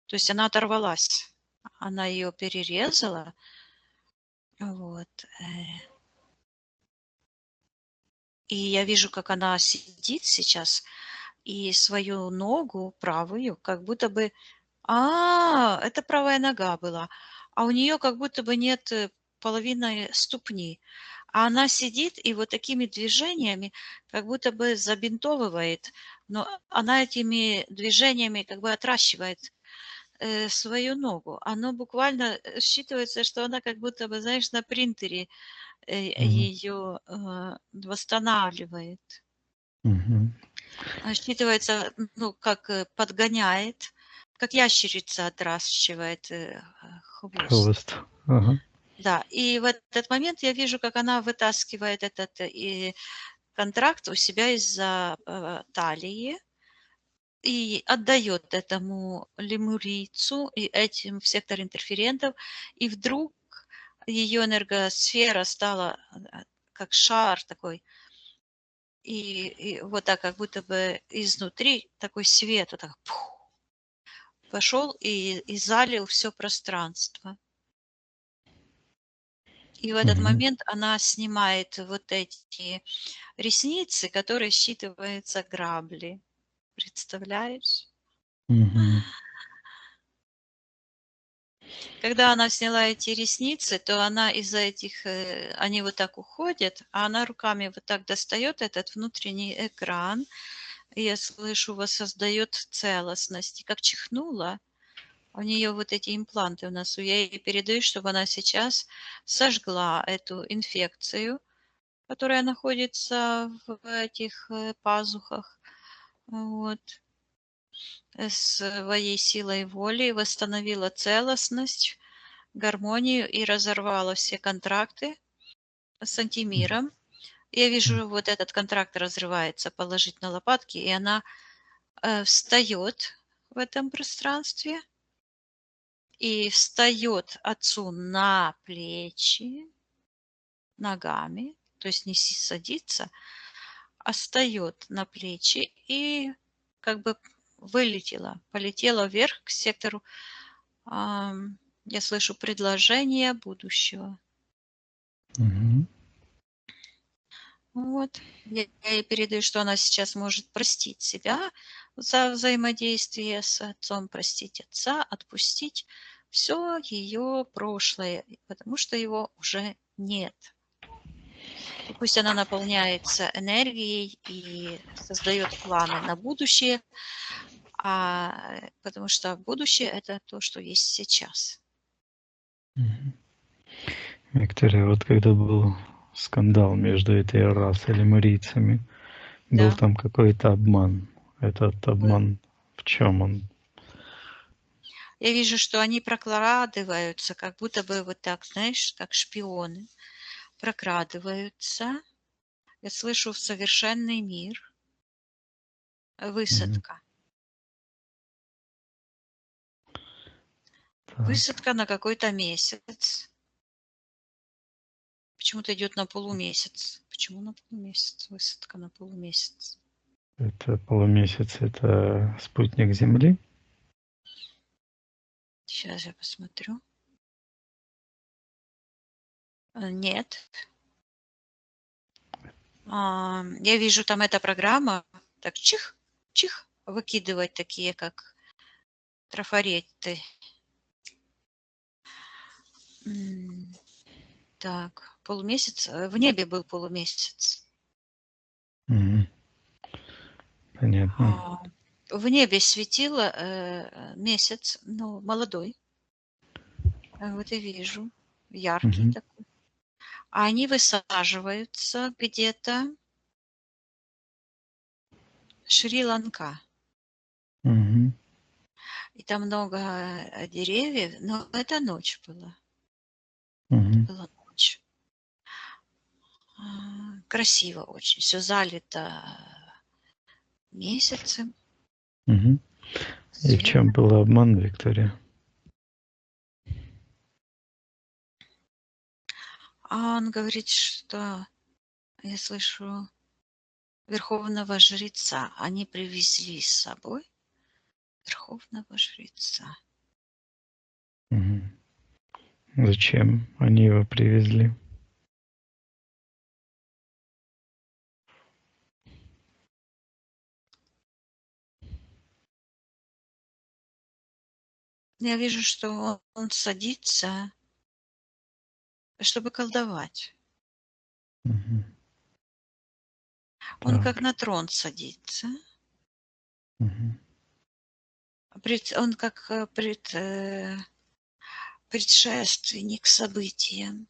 То есть она оторвалась, она ее перерезала, вот. И я вижу, как она сидит сейчас, и свою ногу правую, как будто бы, это правая нога была, а у нее как будто бы нет половины ступни. А она сидит и вот такими движениями как будто бы забинтовывает, но она этими движениями как бы отращивает свою ногу. Оно буквально считывается, что она как будто бы, знаешь, на принтере Мгм. ее восстанавливает. Мгм. Считывается, ну, как подгоняет, как ящерица отращивает хвост. Хвост. Ага. Да, и в этот момент я вижу, как она вытаскивает этот контракт у себя из-за талии и отдает этому лемурийцу и этим в сектор интерферентов, и вдруг ее энергосфера стала как шар такой, и вот так, как будто бы изнутри такой свет вот так пошел и залил все пространство. И в этот Мгм. момент она снимает вот эти ресницы, которые считываются грабли. Представляешь? Мгм. Когда она сняла эти ресницы, то она из-за этих, они вот так уходят, а она руками вот так достает этот внутренний экран, и я слышу, воссоздает целостность. И как чихнула, у нее вот эти импланты в носу. Я ей передаю, чтобы она сейчас сожгла эту инфекцию, которая находится в этих пазухах, вот, своей силой воли, восстановила целостность, гармонию и разорвала все контракты с антимиром. Я вижу, вот этот контракт разрывается, положить на лопатки, и она встает в этом пространстве и встает отцу на плечи ногами, то есть не садится, а встает на плечи и как бы вылетела, полетела вверх к сектору. Я слышу предложение будущего. Мгм. Вот. Я ей передаю, что она сейчас может простить себя за взаимодействие с отцом, простить отца, отпустить все ее прошлое, потому что его уже нет. И пусть она наполняется энергией и создает планы на будущее, потому что будущее – это то, что есть сейчас. Виктория, вот когда был скандал между этой расой лемурийцами, был Да, там какой-то обман. Этот был. обман в чем он? Я вижу, что они прокрадываются, как будто бы вот так, знаешь, как шпионы, прокрадываются. Я слышу в совершенный мир. Мгм. Высадка. Так. Высадка на какой-то месяц. Почему-то идет на полумесяц. Почему на полумесяц? Высадка на полумесяц. Это полумесяц, это спутник Земли. Сейчас я посмотрю. Нет. Я вижу, там эта программа. Так, чих, чих, выкидывать такие, как трафареты. Так, полумесяц. В небе был полумесяц. Мгм. Понятно. В небе светило месяц, ну, молодой. Вот и вижу. Яркий Мгм. такой. А они высаживаются где-то Шри-Ланка. Мгм. И там много деревьев, но это ночь была. Это Мгм. была ночь. Красиво очень. Все залито месяцем, Мгм. И в чем светом. был обман, Виктория? А он говорит, что я слышу верховного жреца. Они привезли с собой верховного жреца. Мгм. Зачем они его привезли? Я вижу, что он садится, чтобы колдовать. Мгм. Он как Так. на трон садится. Мгм. Он как предшественник событиям.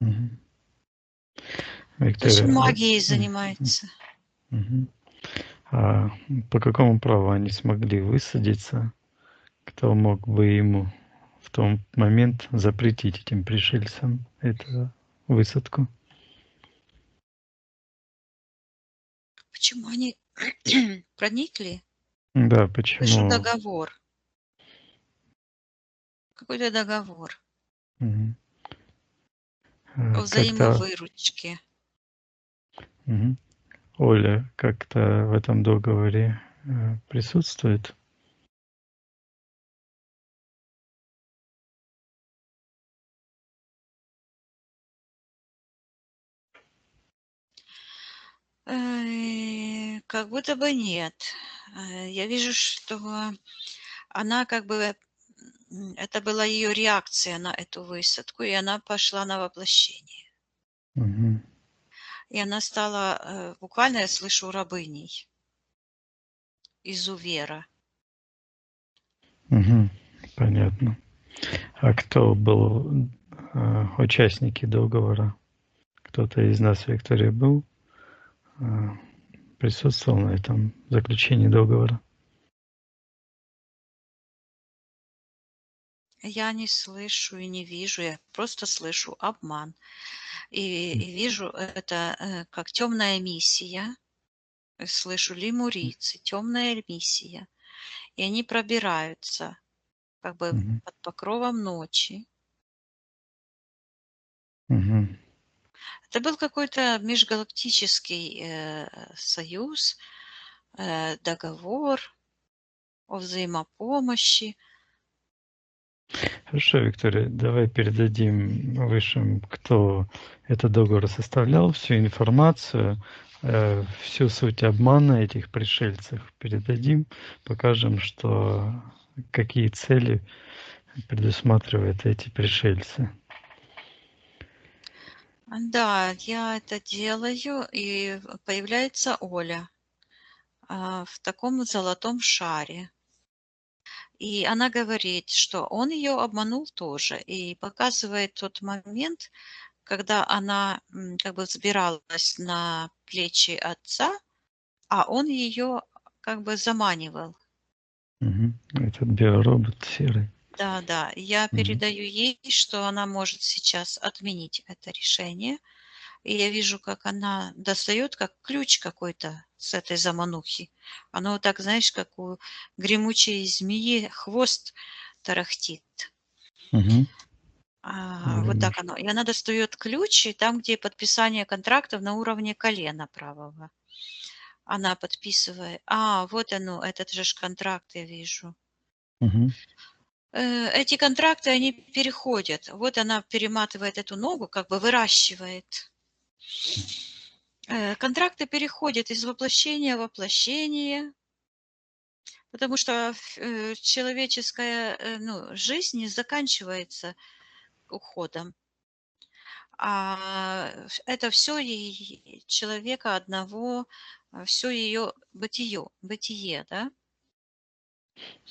Мгм. То есть он Виктория, магией занимается. мгм. А по какому праву они смогли высадиться? Кто мог бы ему в тот момент запретить этим пришельцам эту высадку? Почему они проникли? Да, Слышу почему? договор. Какой-то договор Мгм. о Как-то взаимовыручке. мгм. Оля как-то в этом договоре присутствует? Как будто бы нет. Я вижу, что она как бы это была ее реакция на эту высадку, и она пошла на воплощение. Мгм. И она стала, буквально я слышу, рабыней, изувера. Мгм. Понятно. А кто был участники договора? Кто-то из нас, Виктория, был, а, присутствовал на этом заключении договора? Я не слышу и не вижу, я просто слышу обман. И вижу это как темная миссия. Слышу лемурийцы, темная миссия. И они пробираются как бы Мгм. под покровом ночи. Мгм. Это был какой-то межгалактический союз, договор о взаимопомощи. Хорошо, Виктория, давай передадим высшим, кто этот договор составлял, всю информацию, всю суть обмана этих пришельцев передадим, покажем, что какие цели предусматривают эти пришельцы. Да, я это делаю, и появляется Оля в таком золотом шаре. И она говорит, что он ее обманул тоже, и показывает тот момент, когда она как бы взбиралась на плечи отца, а он ее как бы заманивал. Этот биоробот серый. Да, да. Я Мгм. передаю ей, что она может сейчас отменить это решение. И я вижу, как она достает, как ключ какой-то с этой заманухи. Оно вот так, знаешь, как у гремучей змеи хвост тарахтит. Мгм. Вот так Гремучий. оно. И она достает ключ, и там, где подписание контрактов на уровне колена правого. Она подписывает. Вот оно, этот же ж контракт я вижу. Мгм. Эти контракты, они переходят. Вот она перематывает эту ногу, как бы выращивает. Контракты переходят из воплощения в воплощение, потому что человеческая жизнь не заканчивается уходом. Это все человека одного, все ее бытие, да?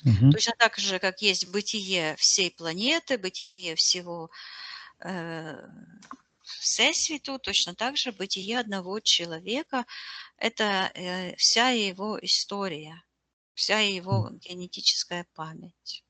Мгм. Точно так же, как есть бытие всей планеты, бытие всего э, Всесвіту, точно так же бытие одного человека– это вся его история, вся его генетическая память.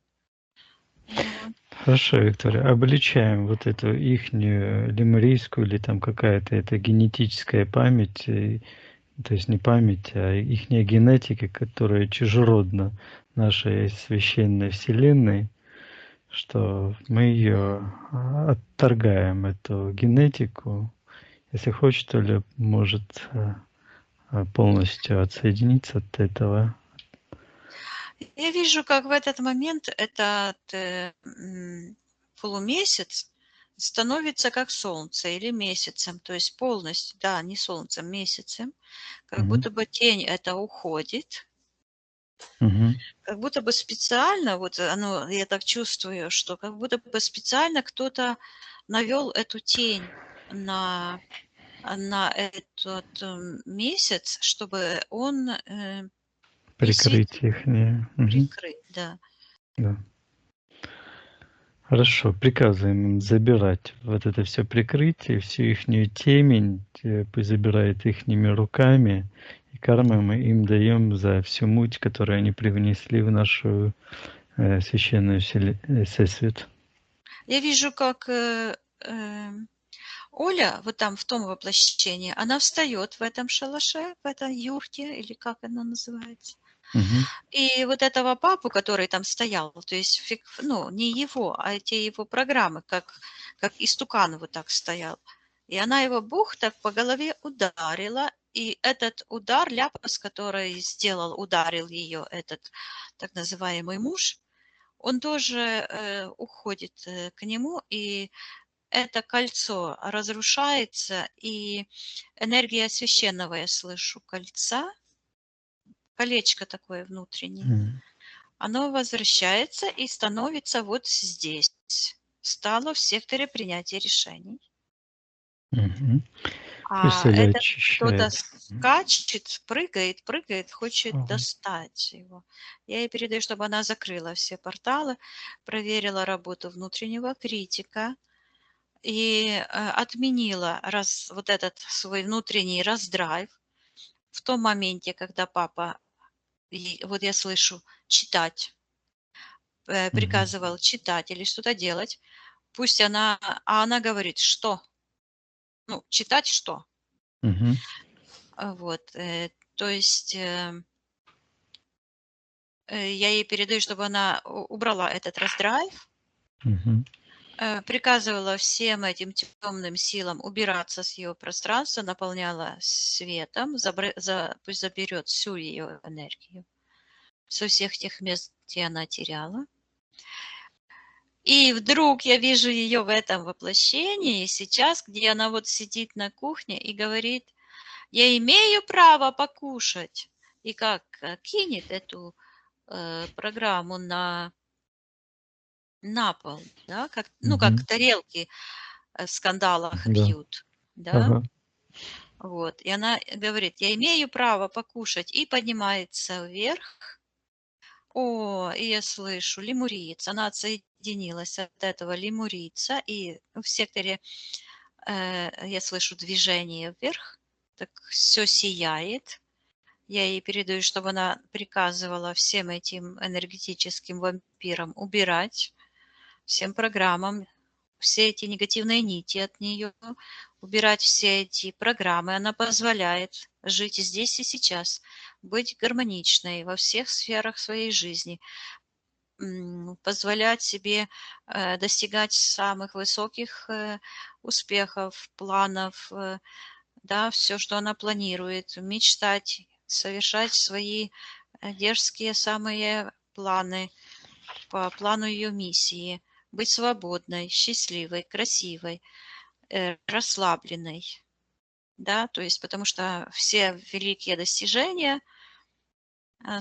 Вот. Хорошо, Виктория, обличаем вот эту ихнюю лемурийскую или там какая-то это генетическая память, то есть не память, а ихняя генетика, которая чужеродна нашей священной вселенной, что мы ее отторгаем, эту генетику. Если хочет, Оля может полностью отсоединиться от этого. Я вижу, как в этот момент этот полумесяц становится как солнце или месяцем, то есть полностью, да, не солнцем, месяцем, как Мгм. будто бы тень это уходит, Мгм. как будто бы специально, вот оно, я так чувствую, что как будто бы специально кто-то навел эту тень на, на этот месяц, чтобы он Прикрыть действительно ихние. Мгм. прикрыть, да. Да. Хорошо, приказываем им забирать вот это все прикрытие, всю ихнюю темень, пусть забирает ихними руками, и кармы мы им даем за всю муть, которую они привнесли в нашу священную всесвет. Я вижу, как Оля, вот там в том воплощении, она встает в этом шалаше, в этой юрте, или как оно называется. Мгм. И вот этого папу, который там стоял, то есть, не его, а те его программы, как истукан вот так стоял. И она его бух так по голове ударила, и этот удар, ляпас, который ударил ее этот так называемый муж, он тоже уходит к нему, и это кольцо разрушается, и энергия священного, я слышу, кольца, колечко такое внутреннее, Мгм. оно возвращается и становится вот здесь. Стало в секторе принятия решений. Мгм. Пусть Оля Этот кто-то очищает. скачет, прыгает, хочет Ага. достать его. Я ей передаю, чтобы она закрыла все порталы, проверила работу внутреннего критика, и отменила вот этот свой внутренний раздрайв в том моменте, когда папа, вот я слышу, читать, Мгм. приказывал читать или что-то делать, она говорит, что? Ну, читать что? Мгм. Вот, то есть я ей передаю, чтобы она убрала этот раздрайв, Мгм. приказывала всем этим темным силам убираться с ее пространства, наполняла светом, пусть заберет всю ее энергию со всех тех мест, где она теряла. И вдруг я вижу ее в этом воплощении сейчас, где она вот сидит на кухне и говорит: я имею право покушать. И как кинет эту программу на пол, да, как, ну, как Мгм. тарелки в скандалах Да. бьют, да. Ага. Вот. И она говорит: я имею право покушать, и поднимается вверх. О, и я слышу, лемуриец. Она отсоединилась от этого лемурийца, и в секторе я слышу движение вверх, так все сияет. Я ей передаю, чтобы она приказывала всем этим энергетическим вампирам убирать, всем программам, все эти негативные нити от нее, убирать все эти программы. Она позволяет жить здесь и сейчас, быть гармоничной во всех сферах своей жизни, позволять себе достигать самых высоких успехов, планов, да, все, что она планирует, мечтать, совершать свои дерзкие самые планы по плану ее миссии, быть свободной, счастливой, красивой, расслабленной, да, то есть потому что все великие достижения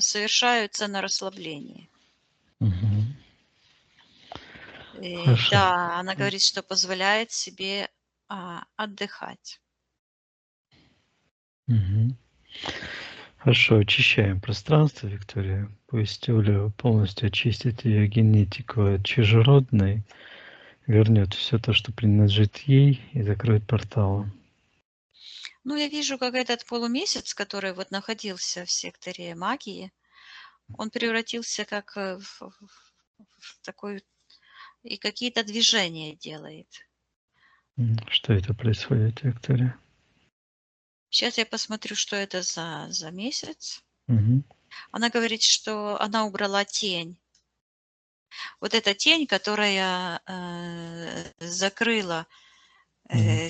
совершаются на расслаблении. Мгм. Хорошо. Да, она говорит, что позволяет себе отдыхать. Мгм. Хорошо, очищаем пространство, Виктория. Пусть Оля полностью очистит ее генетику от чужеродной, вернет все то, что принадлежит ей, и закроет порталы. Ну, я вижу, как этот полумесяц, который вот находился в секторе магии, он превратился как в такой, и какие-то движения делает. Что это происходит, Виктория? Сейчас я посмотрю, что это за месяц. Мгм. Она говорит, что она убрала тень. Вот эта тень, которая закрыла Мгм.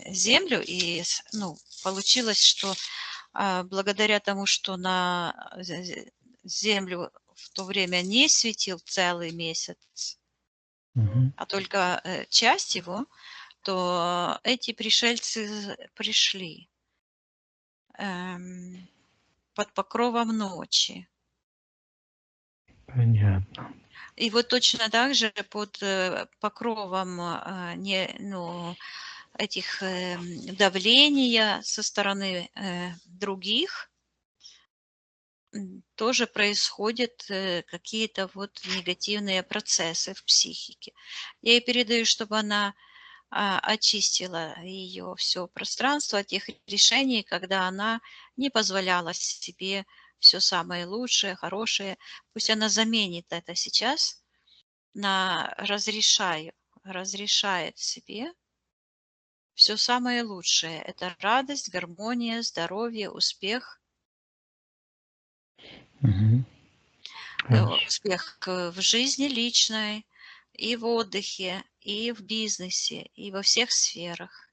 землю, и ну, получилось, что благодаря тому, что на землю в то время не светил целый месяц, Мгм. а только часть его, то эти пришельцы пришли под покровом ночи. Понятно. И вот точно так же под покровом ну, этих давления со стороны других тоже происходят какие-то вот негативные процессы в психике. Я ей передаю, чтобы она очистила ее все пространство от тех решений, когда она не позволяла себе все самое лучшее, хорошее. Пусть она заменит это сейчас на разрешает себе все самое лучшее. Это радость, гармония, здоровье, успех, Мгм. Хорошо. успех в жизни личной, и в отдыхе, и в бизнесе, и во всех сферах.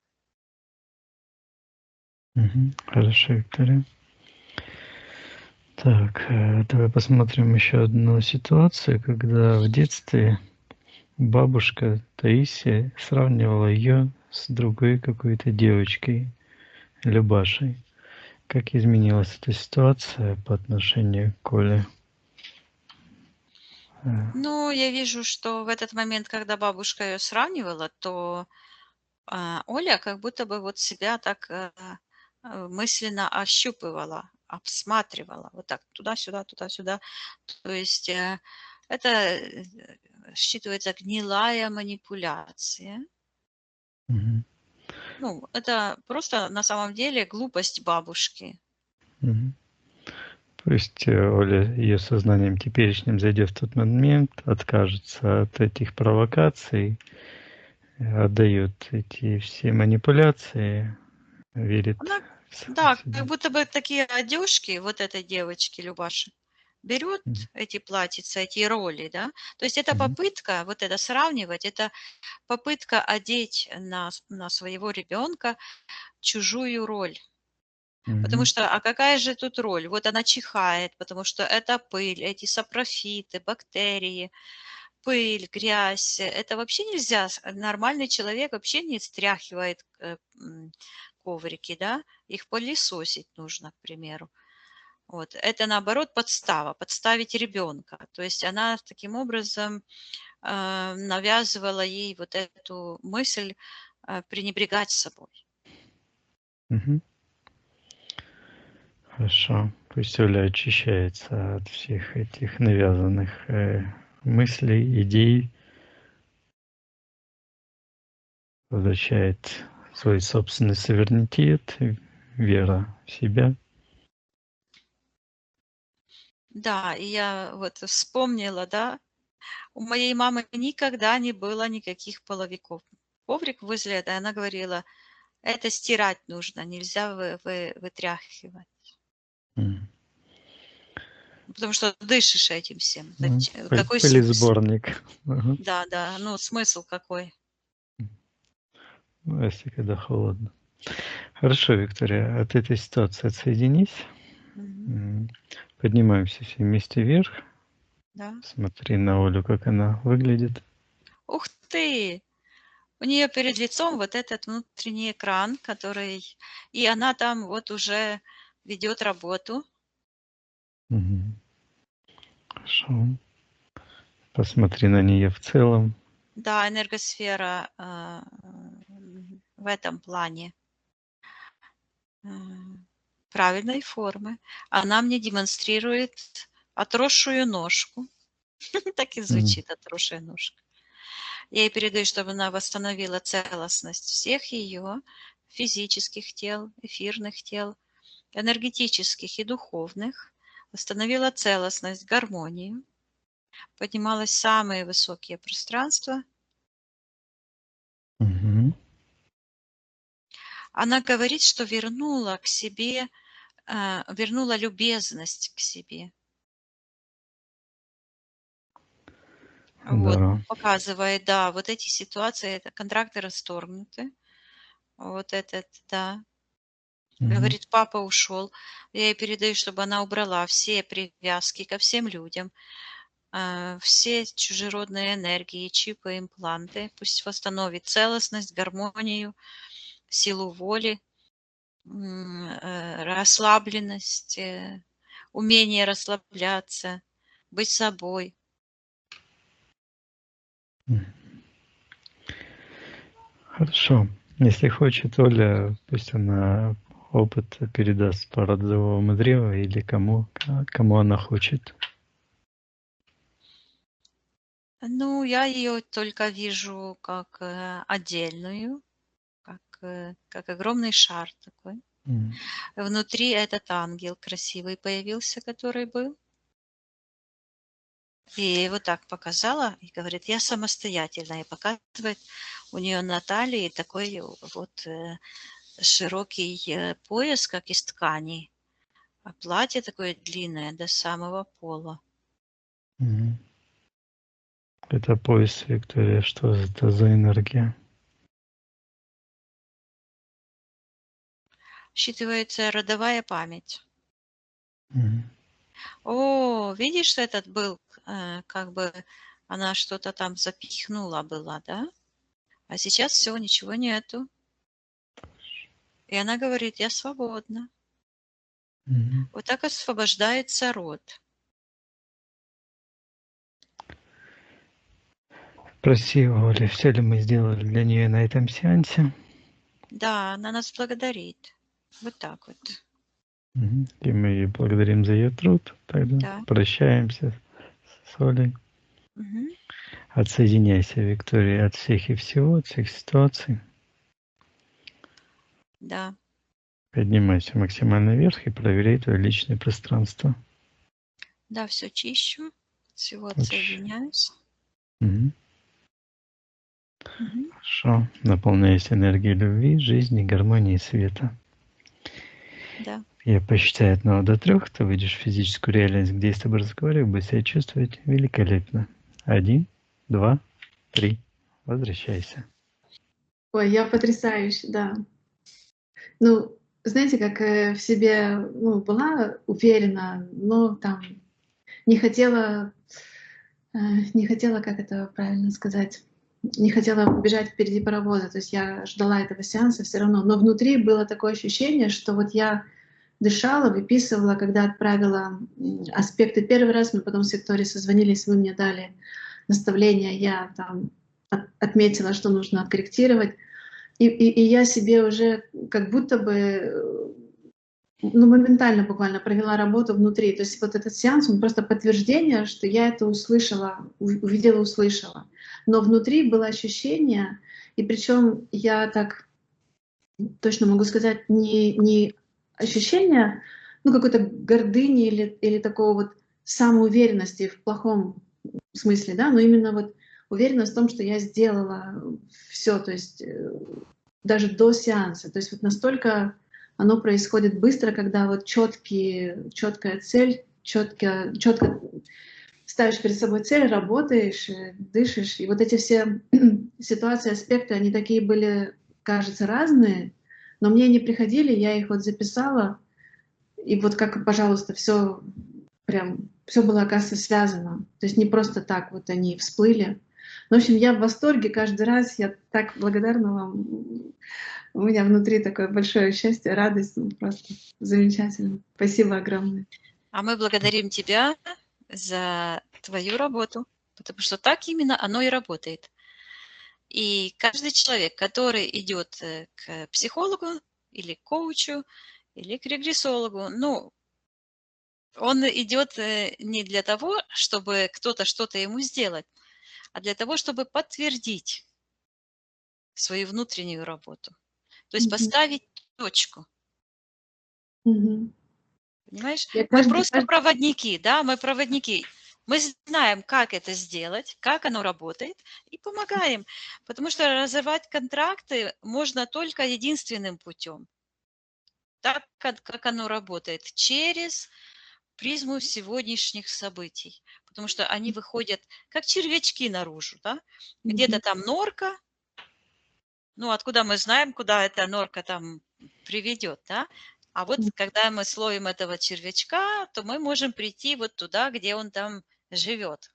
Мгм. Хорошо, Виктория. Так, давай посмотрим еще одну ситуацию, когда в детстве бабушка Таисия сравнивала ее с другой какой-то девочкой, Любашей. Как изменилась эта ситуация по отношению к Коле? Э, Ну, я вижу, что в этот момент, когда бабушка ее сравнивала, то Оля как будто бы вот себя так мысленно ощупывала, обсматривала, вот так туда-сюда, туда-сюда. То есть это считывается гнилая манипуляция. мгм, Ну, это просто на самом деле глупость бабушки. мгм. Пусть Оля ее сознанием теперешним зайдет в тот момент, откажется от этих провокаций, отдает эти все манипуляции, верит Она, в да, как себя. будто бы такие одежки вот этой девочки Любаши берет Мгм, эти платьица, эти роли, да. То есть это мгм, попытка, вот это сравнивать, это попытка одеть на своего ребенка чужую роль. Потому мгм, что, а какая же тут роль? Вот она чихает, потому что это пыль, эти сапрофиты, бактерии, пыль, грязь. Это вообще нельзя. Нормальный человек вообще не стряхивает коврики, да? Их пылесосить нужно, к примеру. Вот. Это, наоборот, подстава, подставить ребенка. То есть она таким образом навязывала ей вот эту мысль пренебрегать собой. Мгм. Хорошо. Пусть Оля очищается от всех этих навязанных мыслей, идей, возвращает свой собственный суверенитет, вера в себя. Да, и я вот вспомнила, да, у моей мамы никогда не было никаких половиков. Коврик возле этого, она говорила, это стирать нужно, нельзя вытряхивать. М. Потому что дышишь этим всем. Пыль- Какой смысл? Пылесборник. Ага. Да, да, ну смысл какой? Ну, если когда холодно. Хорошо, Виктория, от этой ситуации отсоединись. Мгм. Поднимаемся все вместе вверх. Да. Смотри на Олю, как она выглядит. Ух ты! У нее перед лицом вот этот внутренний экран, который... И она там вот уже ведет работу. Мгм. Хорошо. Посмотри на нее в целом. Да, энергосфера в этом плане правильной формы. Она мне демонстрирует отросшую ножку. Так и Мгм. звучит, отросшая ножка. Я ей передаю, чтобы она восстановила целостность всех ее физических тел, эфирных тел, энергетических и духовных, восстановила целостность, гармонию, поднималась в самые высокие пространства. Мгм. Она говорит, что вернула к себе, вернула любезность к себе. Вот, Здорово. показывает, да, вот эти ситуации, это контракты расторгнуты. Вот этот, да. Мгм. Говорит, папа ушел. Я ей передаю, чтобы она убрала все привязки ко всем людям, все чужеродные энергии, чипы, импланты. Пусть восстановит целостность, гармонию, силу воли, расслабленность, умение расслабляться, быть собой. Мгм. Хорошо. Если хочет Оля, пусть она опыт передаст по родовому древу или кому она хочет. Ну, я ее только вижу как отдельную, как огромный шар такой. М. Внутри этот ангел красивый появился, который был. И вот так показала, и говорит, я самостоятельная. И показывает у нее на талии такой вот широкий пояс, как из ткани, а платье такое длинное до самого пола. Мгм. Это пояс, Виктория, что это за энергия? Считывается родовая память. Мгм. О, видишь, этот был, как бы она что-то там запихнула была, да? А сейчас все, ничего нету. И она говорит, я свободна. Мгм. Вот так освобождается род. Спроси у Оли, все ли мы сделали для нее на этом сеансе. Да, она нас благодарит. Вот так вот. Мгм. И мы ее благодарим за ее труд. Тогда Да. прощаемся с Олей. Мгм. Отсоединяйся, Виктория, от всех и всего, от всех ситуаций. Да. Поднимайся максимально вверх и проверяй твое личное пространство. Да, все чищу. Всего Очень. отсоединяюсь. Мгм. Мгм. Хорошо. Наполняйся энергией любви, жизни, гармонии и света. Да. Я посчитаю от 1 до 3, ты выйдешь в физическую реальность, где я с тобой разговариваю, будешь себя чувствовать великолепно. 1, 2, 3. Возвращайся. Ой, я потрясающе, да. Ну, знаете, как в себе, ну, была уверена, но там не хотела не хотела, как это правильно сказать, не хотела бежать впереди паровоза. То есть я ждала этого сеанса все равно. Но внутри было такое ощущение, что вот я дышала, выписывала, когда отправила аспекты первый раз, мы потом с Викторией созвонились, вы мне дали наставления, я там отметила, что нужно откорректировать. И я себе уже как будто бы моментально буквально провела работу внутри. То есть вот этот сеанс, он просто подтверждение, что я это услышала, увидела, услышала. Но внутри было ощущение, и причем я так точно могу сказать, не ощущение, ну, какой-то гордыни или такого вот самоуверенности в плохом смысле, да, но именно вот уверенность в том, что я сделала все, то есть даже до сеанса. То есть вот настолько оно происходит быстро, когда вот четкая цель, четко ставишь перед собой цель, работаешь, дышишь. И вот эти все ситуации, аспекты, они такие были, кажется, разные, но мне они приходили, я их вот записала, и вот как, пожалуйста, все прям, все было, оказывается, связано. То есть не просто так вот они всплыли. В общем, я в восторге каждый раз, я так благодарна вам. У меня внутри такое большое счастье, радость, ну, просто замечательно. Спасибо огромное. А мы благодарим тебя за твою работу, потому что так именно оно и работает. И каждый человек, который идет к психологу или к коучу, или к регрессологу, ну, он идет не для того, чтобы кто-то что-то ему сделать, а для того, чтобы подтвердить свою внутреннюю работу. То есть поставить точку. Понимаешь? Мы просто проводники, да, мы проводники. Мы знаем, как это сделать, как оно работает, и помогаем. Потому что разорвать контракты можно только единственным путем. Так, как оно работает, через призму сегодняшних событий. Потому что они выходят как червячки наружу, да? Где-то там норка, ну, откуда мы знаем, куда эта норка там приведет, да? А вот когда мы словим этого червячка, то мы можем прийти вот туда, где он там живет.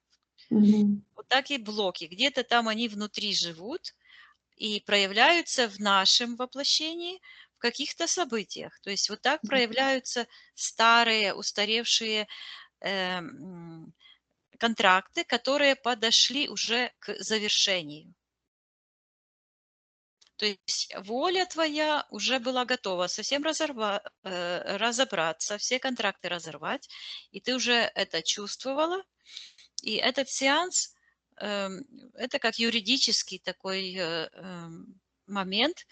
Вот так и блоки. Где-то там они внутри живут и проявляются в нашем воплощении в каких-то событиях. То есть вот так проявляются старые, устаревшие контракты, которые подошли уже к завершению. То есть воля твоя уже была готова совсем разобраться, все контракты разорвать, и ты уже это чувствовала. И этот сеанс, это как юридический такой момент,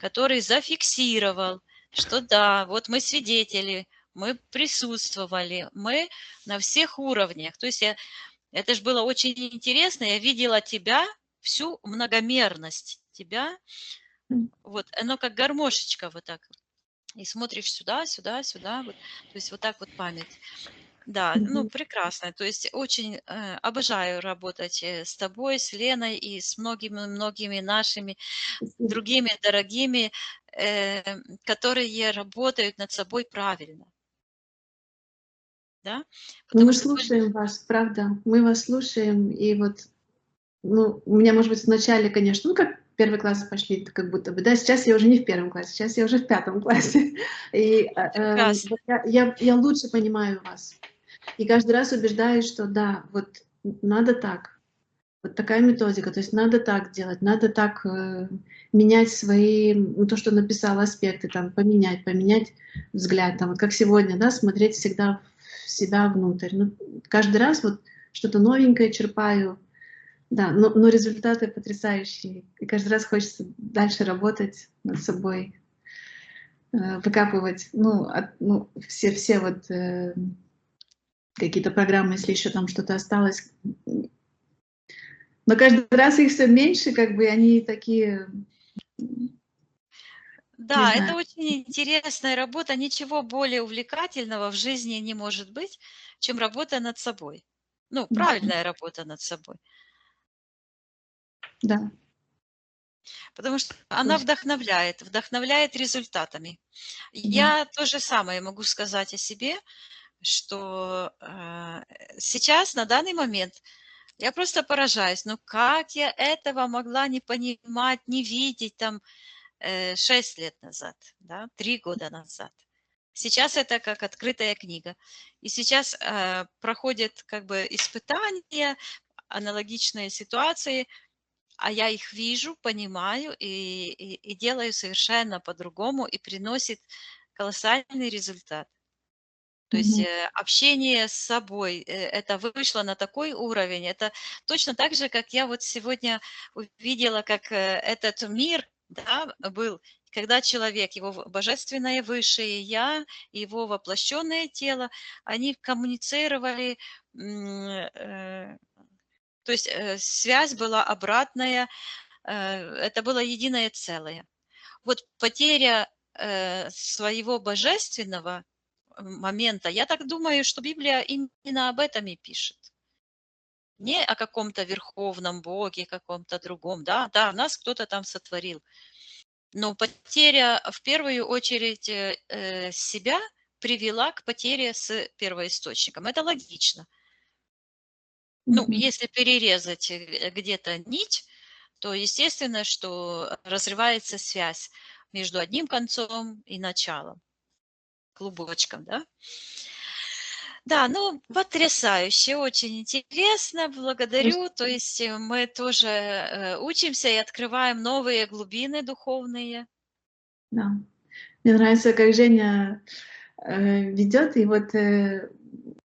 который зафиксировал, что да, вот мы свидетели, мы присутствовали, мы на всех уровнях. То есть это же было очень интересно, я видела тебя, всю многомерность тебя, вот, оно как гармошечка вот так, и смотришь сюда, сюда, сюда, вот, то есть вот так вот память. Да, ну, прекрасно, то есть очень обожаю работать с тобой, с Леной и с многими-многими нашими другими дорогими, которые работают над собой правильно. Да? Ну, мы слушаем вас, правда, мы вас слушаем, и вот, ну, у меня, может быть, вначале, конечно, ну, как первый класс пошли, как будто бы, да, сейчас я уже не в первом классе, сейчас я уже в 5 классе, и я лучше понимаю вас, и каждый раз убеждаюсь, что да, вот надо так, вот такая методика, то есть надо так делать, надо так менять свои, ну, то, что написала, аспекты, там, поменять взгляд, там, вот как сегодня, да, смотреть всегда в себя внутрь. Ну, каждый раз вот что-то новенькое черпаю, да, но результаты потрясающие. И каждый раз хочется дальше работать над собой, выкапывать, все вот какие-то программы, если еще там что-то осталось. Но каждый раз их все меньше, как бы они такие... Да, это очень интересная работа. Ничего более увлекательного в жизни не может быть, чем работа над собой. Ну, правильная работа над собой. Да. Потому что она вдохновляет результатами. Я то же самое могу сказать о себе, что сейчас, на данный момент, Я просто поражаюсь, ну как я этого могла не понимать, не видеть там 6 лет назад, да, 3 года назад. Сейчас это как открытая книга. И сейчас проходят как бы испытания, аналогичные ситуации, а я их вижу, понимаю и делаю совершенно по-другому, и приносит колоссальный результат. То есть Мгм. общение с собой, это вышло на такой уровень. Это точно так же, как я вот сегодня увидела, как этот мир, да, был, когда человек, его божественное высшее я, его воплощенное тело, они коммуницировали, то есть связь была обратная, это было единое целое. Вот потеря своего божественного момента, я так думаю, что Библия именно об этом и пишет. Не о каком-то верховном Боге, каком-то другом. Да, да, нас кто-то там сотворил. Но потеря, в первую очередь, себя привела к потере с первоисточником. Это логично. Ну, Мгм. если перерезать где-то нить, то естественно, что разрывается связь между одним концом и началом, клубочком, да? Да, ну, потрясающе, очень интересно, благодарю. То есть мы тоже учимся и открываем новые глубины духовные. Да. Мне нравится, как Женя ведет и вот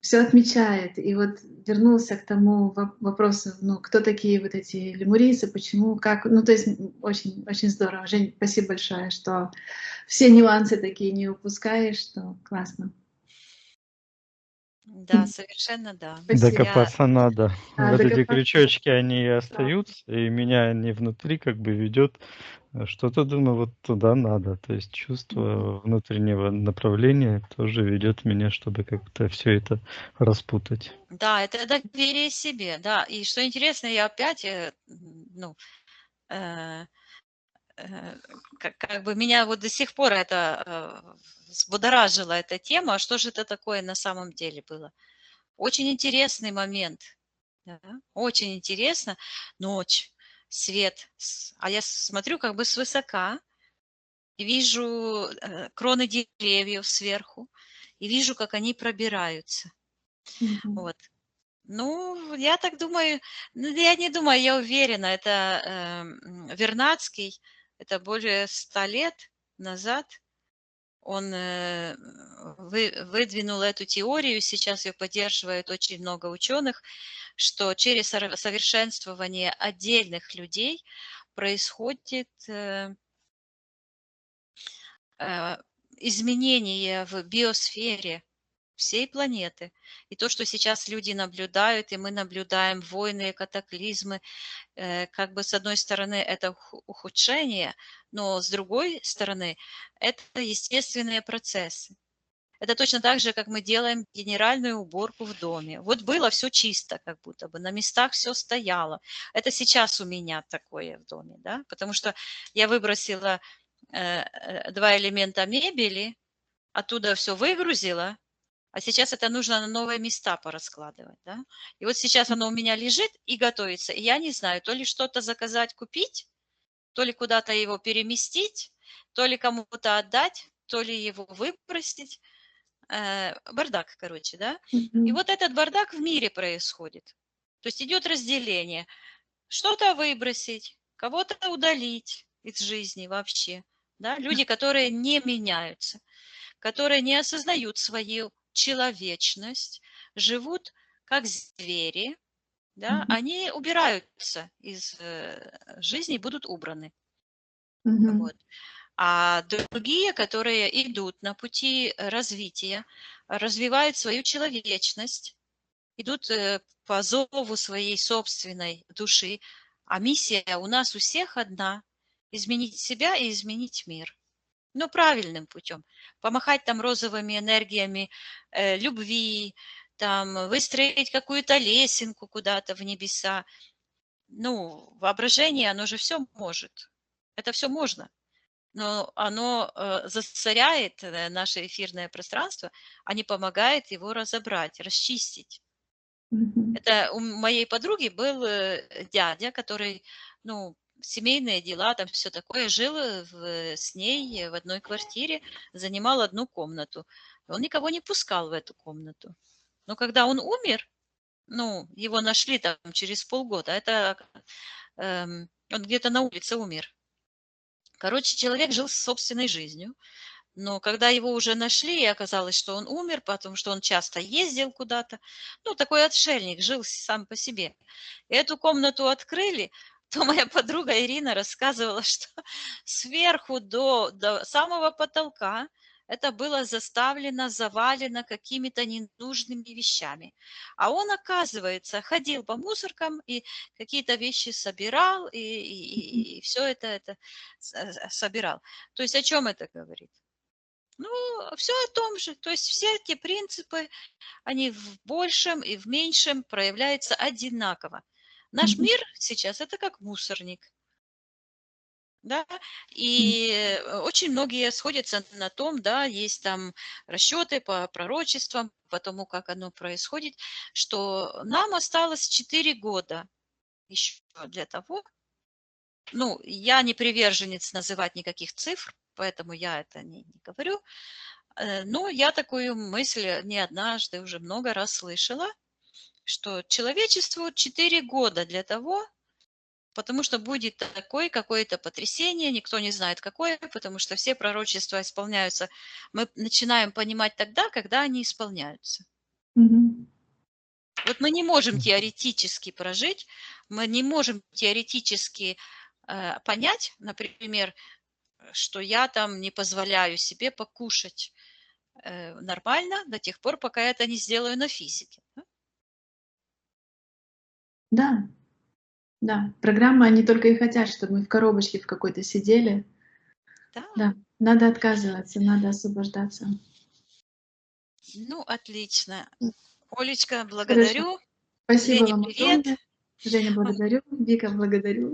все отмечает. И вот вернулся к тому вопросу, ну, кто такие вот эти лемурийцы, почему, как. Ну, то есть очень, очень здорово. Жень, спасибо большое, что все нюансы такие не упускаешь, что классно. Да, совершенно да. Спасибо. Я, Докопаться надо. Вот эти Докопаться. крючочки, они и остаются, и меня они внутри как бы ведет. Что-то, думаю, вот туда надо. То есть чувство внутреннего направления тоже ведет меня, чтобы как-то все это распутать. да, это доверие себе, да. И что интересно, я опять, ну, э, как бы меня вот до сих пор это взбудоражила эта тема. Что же это такое на самом деле было? Очень интересный момент. Да, очень интересно. Ночь, свет. А я смотрю как бы свысока и вижу кроны деревьев сверху, и вижу, как они пробираются. Мгм. Вот. Ну, я так думаю, ну, я не думаю, я уверена, это Вернадский, это более 100 лет назад он выдвинул эту теорию, сейчас ее поддерживает очень много ученых, что через совершенствование отдельных людей происходит э, изменение в биосфере всей планеты. И то, что сейчас люди наблюдают, и мы наблюдаем войны, катаклизмы, как бы с одной стороны это ухудшение, но с другой стороны это естественные процессы. Это точно так же, как мы делаем генеральную уборку в доме. Вот было все чисто, как будто бы на местах все стояло. Это сейчас у меня такое в доме, да, потому что я выбросила 2 элемента мебели, оттуда все выгрузила, а сейчас это нужно на новые места пораскладывать, да. И вот сейчас оно у меня лежит и готовится, и я не знаю, то ли что-то заказать, купить, то ли куда-то его переместить, то ли кому-то отдать, то ли его выбросить. Бардак, короче, да. И Мгм. вот этот бардак в мире происходит. То есть идет разделение. Что-то выбросить, кого-то удалить из жизни вообще. Да? Люди, которые не меняются, которые не осознают свою человечность, живут как звери, да, Мгм. они убираются из жизни, будут убраны. Мгм. Вот. А другие, которые идут на пути развития, развивают свою человечность, идут по зову своей собственной души. А миссия у нас у всех одна – изменить себя и изменить мир. Но правильным путем. Помахать там розовыми энергиями любви, там, выстроить какую-то лесенку куда-то в небеса. Ну, воображение, оно же все может. Это все можно. Но оно засоряет наше эфирное пространство, а не помогает его разобрать, расчистить. Мгм. Это у моей подруги был дядя, который, ну, семейные дела, там все такое, жил с ней в одной квартире, занимал одну комнату. Он никого не пускал в эту комнату. Но когда он умер, ну, его нашли там через полгода, это он где-то на улице умер. Короче, человек жил собственной жизнью. Но когда его уже нашли, и оказалось, что он умер, потому что он часто ездил куда-то, ну, такой отшельник, жил сам по себе. И эту комнату открыли, то моя подруга Ирина рассказывала, что сверху до самого потолка это было заставлено, завалено какими-то ненужными вещами. А он, оказывается, ходил по мусоркам и какие-то вещи собирал, и все это собирал. То есть о чем это говорит? Ну, все о том же. То есть все эти принципы, они в большем и в меньшем проявляются одинаково. Наш Мгм. мир сейчас это как мусорник. Да, М. и очень многие сходятся на том, да, есть там расчеты по пророчествам, по тому, как оно происходит, что нам осталось 4 года еще для того. Ну, я не приверженец называть никаких цифр, поэтому я это не говорю. Но я такую мысль не однажды, уже много раз слышала, что человечеству 4 года для того, потому что будет такое какое-то потрясение, никто не знает какое, потому что все пророчества исполняются. Мы начинаем понимать тогда, когда они исполняются. Мгм. Вот мы не можем теоретически прожить, мы не можем теоретически понять, например, что я там не позволяю себе покушать нормально до тех пор, пока я это не сделаю на физике. Да? Да, да. Программы, они только и хотят, чтобы мы в коробочке в какой-то сидели. Да, Да, надо отказываться, надо освобождаться. ну отлично. Олечка, Хорошо. благодарю. Спасибо Лене вам привет. огромное. Женя, благодарю. Вика, благодарю.